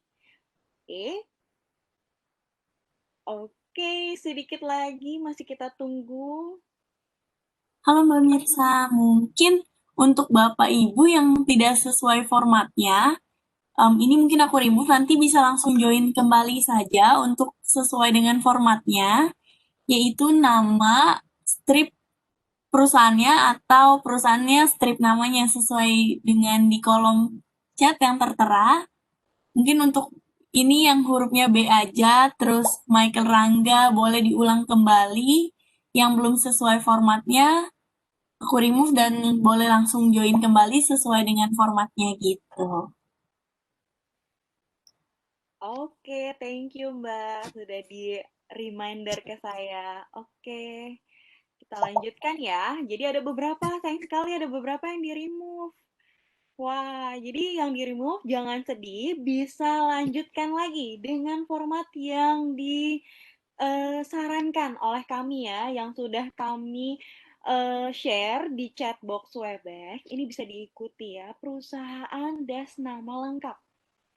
Oke, sedikit lagi masih kita tunggu. Halo Mbak Mirsa, mungkin untuk Bapak Ibu yang tidak sesuai formatnya, ini mungkin aku remove, nanti bisa langsung join kembali saja untuk sesuai dengan formatnya, yaitu nama, strip perusahaannya, atau perusahaannya strip namanya sesuai dengan di kolom chat yang tertera. Mungkin untuk ini yang hurufnya B aja, terus Michael Rangga boleh diulang kembali, yang belum sesuai formatnya, aku remove dan boleh langsung join kembali sesuai dengan formatnya gitu. Oke, thank you Mbak, sudah di reminder ke saya. Oke, kita lanjutkan ya. Jadi ada beberapa, sayang sekali ada beberapa yang di-remove. Wah, jadi yang di-remove jangan sedih, bisa lanjutkan lagi dengan format yang disarankan oleh kami ya, yang sudah kami share di chat box Webex. Ini bisa diikuti ya, perusahaan das nama lengkap.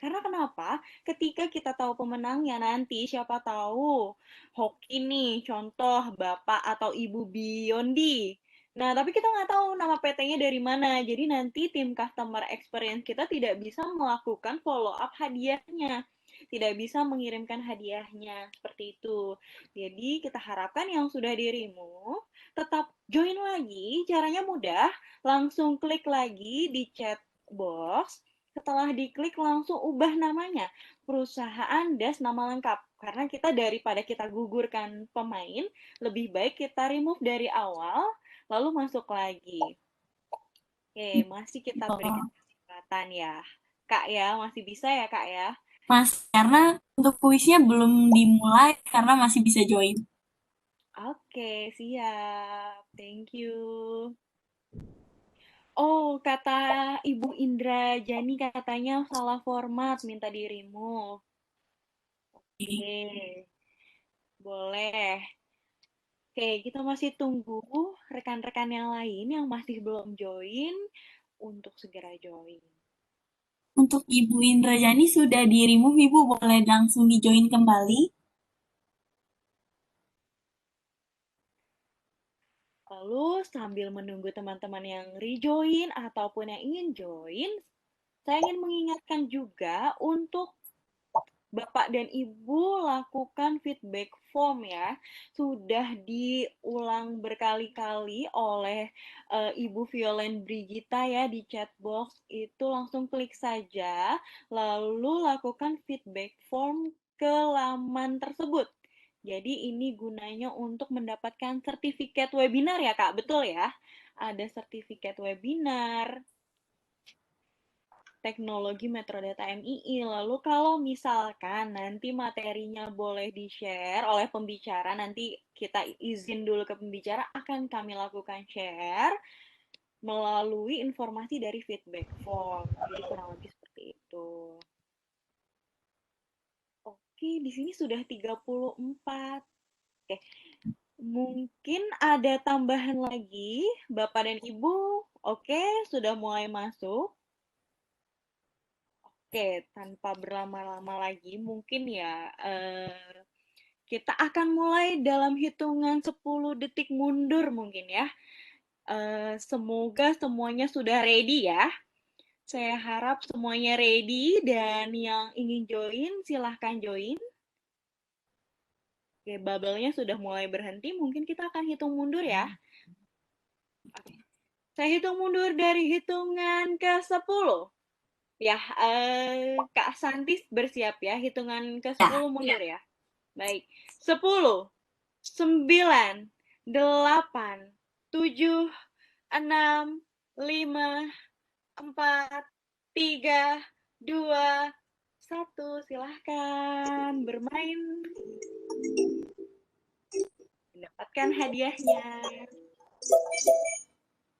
Karena kenapa? Ketika kita tahu pemenangnya nanti, siapa tahu hoki nih, contoh Bapak atau Ibu Biondi. Nah, tapi kita nggak tahu nama PT-nya dari mana. Jadi nanti tim customer experience kita tidak bisa melakukan follow up hadiahnya. Tidak bisa mengirimkan hadiahnya. Seperti itu. Jadi kita harapkan yang sudah di-remove tetap join lagi. Caranya mudah. Langsung klik lagi di chat box. Setelah diklik langsung ubah namanya, perusahaan das nama lengkap. Karena kita daripada kita gugurkan pemain, lebih baik kita remove dari awal, lalu masuk lagi. Oke, masih kita berikan kesempatan ya. Kak ya, masih bisa ya Kak ya? Mas, karena untuk kuisnya belum dimulai karena masih bisa join. Oke, siap. Thank you. Oh, kata Ibu Indra Jani katanya salah format, minta di-remove. Oke, boleh. Oke, kita masih tunggu rekan-rekan yang lain yang masih belum join untuk segera join. Untuk Ibu Indrajani sudah di-remove, Ibu boleh langsung di-join kembali. Lalu sambil menunggu teman-teman yang rejoin ataupun yang ingin join, saya ingin mengingatkan juga untuk Bapak dan Ibu lakukan feedback form ya. Sudah diulang berkali-kali oleh Ibu Violen Brigita ya di chat box. Itu langsung klik saja, lalu lakukan feedback form ke laman tersebut. Jadi ini gunanya untuk mendapatkan sertifikat webinar ya Kak, betul ya? Ada sertifikat webinar, teknologi Metrodata MII. Lalu kalau misalkan nanti materinya boleh di-share oleh pembicara, nanti kita izin dulu ke pembicara, akan kami lakukan share melalui informasi dari feedback form. Jadi kurang lebih seperti itu. Oke, di sini sudah 34. Oke, mungkin ada tambahan lagi, Bapak dan Ibu. Oke, sudah mulai masuk. Oke, tanpa berlama-lama lagi, mungkin ya kita akan mulai dalam hitungan 10 detik mundur mungkin ya. Semoga semuanya sudah ready ya. Saya harap semuanya ready dan yang ingin join silahkan join. Oke, bubble-nya sudah mulai berhenti, mungkin kita akan hitung mundur ya. Oke. Saya hitung mundur dari hitungan ke 10. Ya, Kak Santis bersiap ya, hitungan ke 10 mundur ya. Baik, 10, 9, 8, 7, 6, 5, 4, 3, 2, 1, silahkan bermain. Mendapatkan hadiahnya.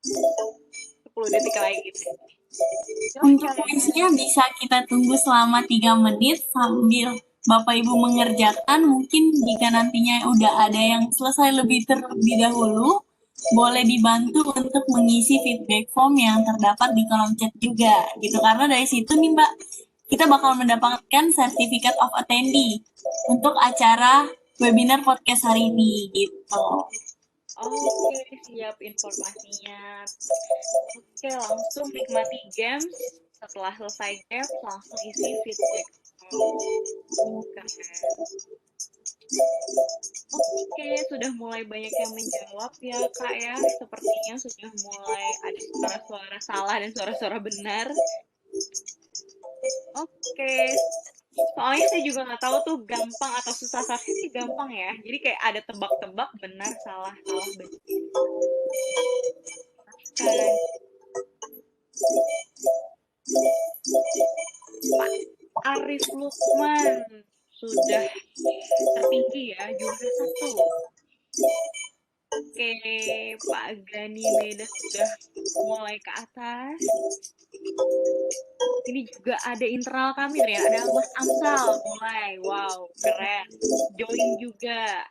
10 detik lagi. Untuk kuisnya bisa kita tunggu selama 3 menit sambil Bapak Ibu mengerjakan. Mungkin jika nantinya udah ada yang selesai lebih terlebih dahulu, boleh dibantu untuk mengisi feedback form yang terdapat di kolom chat juga gitu. Karena dari situ nih Mbak, kita bakal mendapatkan Certificate of Attendee untuk acara webinar podcast hari ini gitu. Oke, siap informasinya. Oke, langsung nikmati games. Setelah selesai games, langsung isi feedback. Keren. Oke, sudah mulai banyak yang menjawab ya Kak ya. Sepertinya sudah mulai ada suara-suara salah dan suara-suara benar. Oke, soalnya saya juga nggak tahu tuh gampang atau susah. Seharusnya sih gampang ya. Jadi kayak ada tebak-tebak benar, salah, benar. Kan. Pak Arif Lukman sudah tertinggi ya, juara 1. Oke, Pak Gani Meda sudah mulai ke atas. Ini juga ada internal kami ya, ada Mas Amsal mulai, wow, keren. Join juga.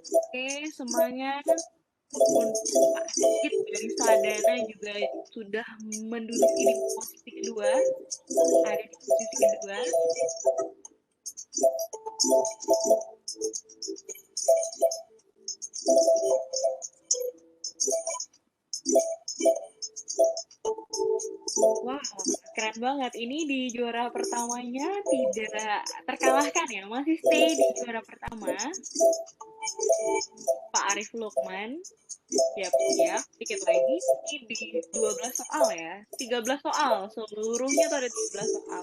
Oke, semangat. Untuk Pak Sigit dari Sadana juga sudah menduduki di posisi kedua, ada di posisi kedua. Wow, keren banget. Ini di juara pertamanya tidak terkalahkan ya, masih stay di juara pertama. Pak Arif Lukman. Siap-siap, dikit lagi. Ini di 12 soal ya. 13 soal, seluruhnya tuh ada 13 soal.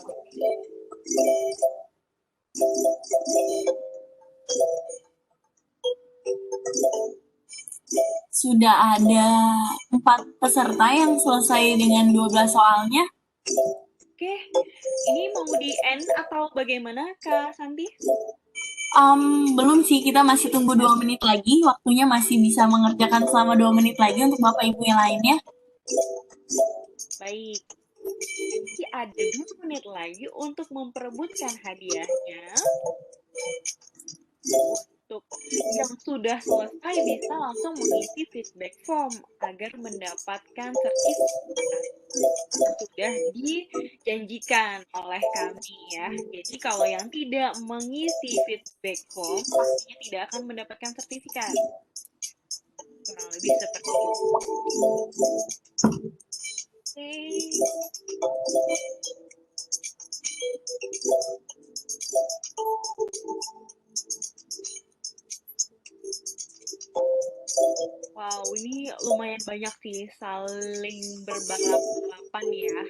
Sudah ada 4 peserta yang selesai dengan 12 soalnya. Oke, ini mau di end atau bagaimana Kak Santi? Belum sih, kita masih tunggu 2 menit lagi. Waktunya masih bisa mengerjakan selama 2 menit lagi untuk Bapak Ibu yang lainnya. Baik. Jadi ada 2 menit lagi untuk memperebutkan hadiahnya. Untuk yang sudah selesai bisa langsung mengisi feedback form agar mendapatkan sertifikat yang sudah dijanjikan oleh kami ya. Jadi kalau yang tidak mengisi feedback form pastinya tidak akan mendapatkan sertifikat. Kurang lebih seperti itu. Oke. Wow, ini lumayan banyak sih saling berbalap-balapan ya.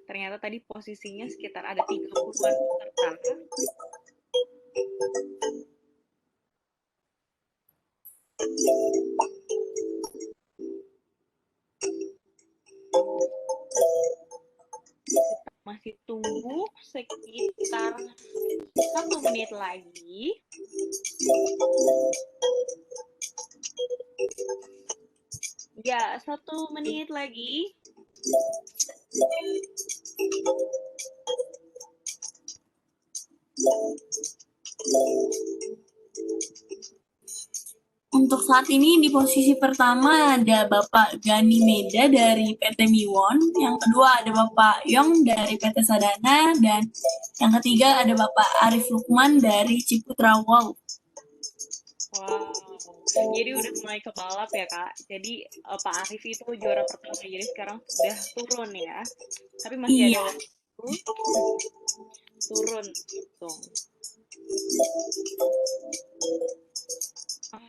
Ternyata tadi posisinya sekitar ada 30-an peserta. Kita masih tunggu sekitar 1 menit lagi. Ya, 1 menit lagi. Untuk saat ini di posisi pertama ada Bapak Gani Meda dari PT Miwon, yang kedua ada Bapak Yong dari PT Sadana, dan yang ketiga ada Bapak Arif Lukman dari Ciputra Wow. Wow, jadi udah mulai ke balap ya Kak. Jadi Pak Arif itu juara pertama, jadi sekarang sudah turun ya. Tapi masih ada waktu turun hitung.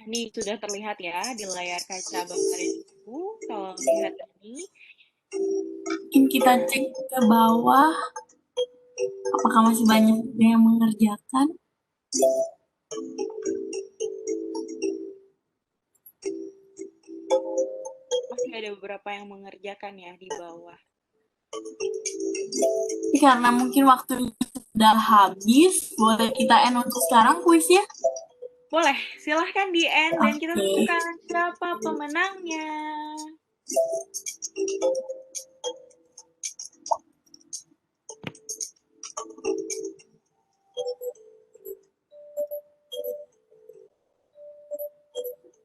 Nih sudah terlihat ya di layar kaca Bapak Ibu. Kalau lihat ini, mungkin kita cek ke bawah apakah masih banyak yang mengerjakan. Masih ada beberapa yang mengerjakan ya di bawah. Tapi karena mungkin waktunya sudah habis, boleh kita end untuk sekarang kuisnya? Boleh, silahkan di-end dan kita Oke. tentukan siapa pemenangnya.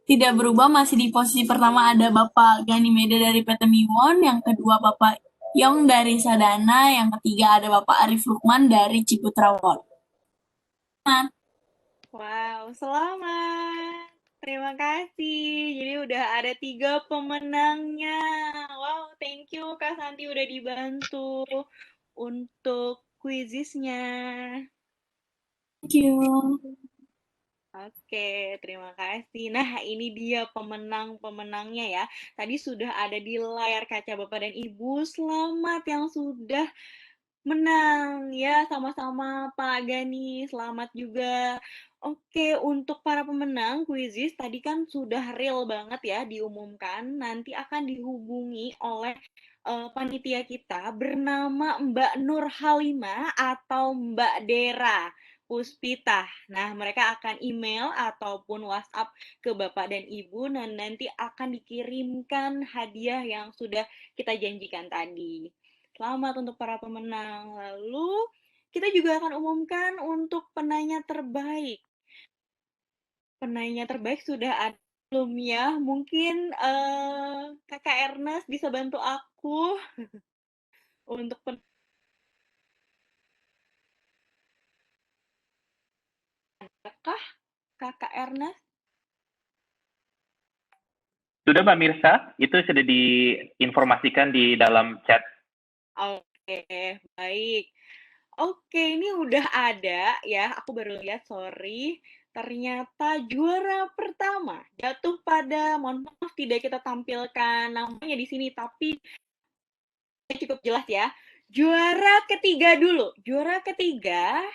Tidak berubah, masih di posisi pertama ada Bapak Gani Meda dari PT Miwon, yang kedua Bapak Yong dari Sadana, yang ketiga ada Bapak Arif Lukman dari Ciputra World. Nah, Wow, selamat. Terima kasih. Jadi udah ada 3 pemenangnya. Wow, thank you Kak Santi udah dibantu untuk kuisisnya. thank you. Oke, terima kasih. Nah, ini dia pemenang-pemenangnya ya. Tadi sudah ada di layar kaca Bapak dan Ibu. Selamat yang sudah menang ya, sama-sama Pak Gani. Selamat juga. Oke, untuk para pemenang kuisis tadi kan sudah real banget ya diumumkan. Nanti akan dihubungi oleh panitia kita bernama Mbak Nur Halimah atau Mbak Dera Puspita. Nah, mereka akan email ataupun WhatsApp ke Bapak dan Ibu dan nanti akan dikirimkan hadiah yang sudah kita janjikan tadi. Selamat untuk para pemenang. Lalu kita juga akan umumkan untuk penanya terbaik. Penanya terbaik sudah ada belum ya? Mungkin Kakak Ernest bisa bantu aku untuk penanya Kakak Ernest? Sudah Mbak Mirsa, itu sudah diinformasikan di dalam chat. Oke, baik. Oke, ini udah ada ya. Aku baru lihat, sorry. Ternyata juara pertama jatuh pada, mohon maaf tidak kita tampilkan namanya di sini, tapi cukup jelas ya. Juara ketiga dulu. Juara ketiga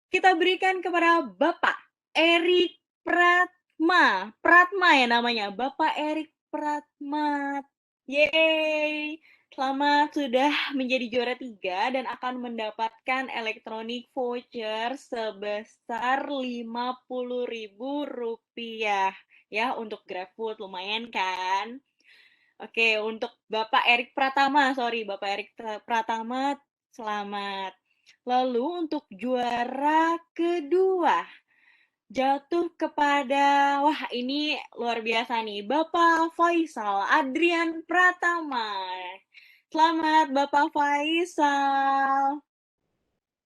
kita berikan kepada Bapak Erik Pratma. Pratma ya namanya. Bapak Erik Pratma. Yeay. Selamat sudah menjadi juara 3 dan akan mendapatkan elektronik voucher sebesar Rp50.000 ya untuk GrabFood, lumayan kan? Oke, untuk Bapak Erik Pratama, Bapak Erik Pratama, selamat. Lalu untuk juara kedua, jatuh kepada, wah ini luar biasa nih, Bapak Faisal Adrian Pratama. Selamat Bapak Faisal.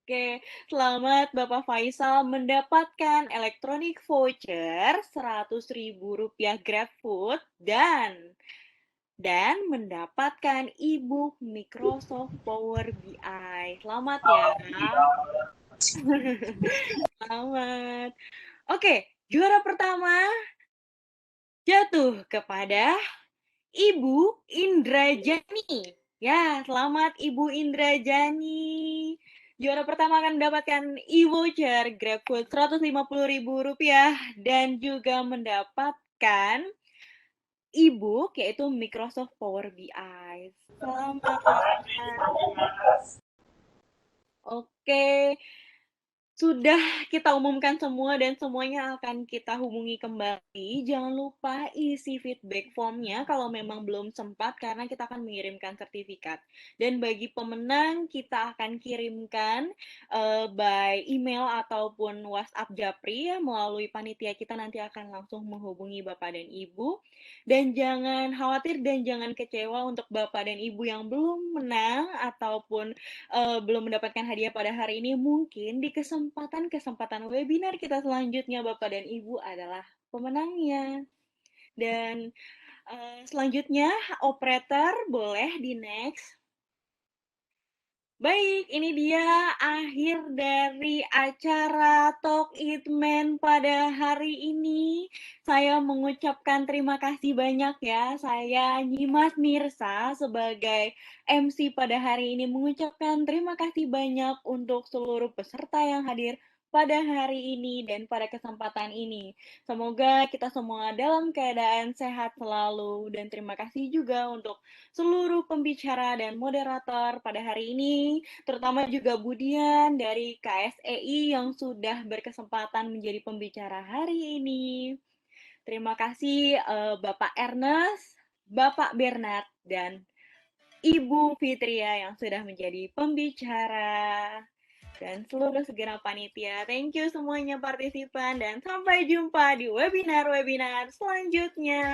Oke, selamat Bapak Faisal mendapatkan elektronik voucher Rp100.000 GrabFood dan mendapatkan e-book Microsoft Power BI. Selamat ya. Selamat. Oke, juara pertama jatuh kepada Ibu Indrajani. Ya, selamat Ibu Indrajani. Juara pertama akan mendapatkan e-voucher GrabFood Rp150.000 dan juga mendapatkan e-book yaitu Microsoft Power BI. Selamat. Oke, sudah kita umumkan semua dan semuanya akan kita hubungi kembali. Jangan lupa isi feedback formnya kalau memang belum sempat karena kita akan mengirimkan sertifikat. Dan bagi pemenang kita akan kirimkan by email ataupun WhatsApp Japri ya, melalui panitia kita nanti akan langsung menghubungi Bapak dan Ibu. Dan jangan khawatir dan jangan kecewa untuk Bapak dan Ibu yang belum menang ataupun belum mendapatkan hadiah pada hari ini, mungkin di kesempatan webinar kita selanjutnya Bapak dan Ibu adalah pemenangnya. Dan selanjutnya operator boleh di next. Baik, ini dia akhir dari acara Talk It Man pada hari ini. Saya mengucapkan terima kasih banyak ya. Saya Nyimas Mirsa sebagai MC pada hari ini mengucapkan terima kasih banyak untuk seluruh peserta yang hadir pada hari ini dan pada kesempatan ini. Semoga kita semua dalam keadaan sehat selalu, dan terima kasih juga untuk seluruh pembicara dan moderator pada hari ini, terutama juga Budian dari KSEI yang sudah berkesempatan menjadi pembicara hari ini. Terima kasih Bapak Ernest, Bapak Bernard, dan Ibu Fitria yang sudah menjadi pembicara, dan seluruh segenap panitia. Thank you semuanya partisipan, dan sampai jumpa di webinar-webinar selanjutnya.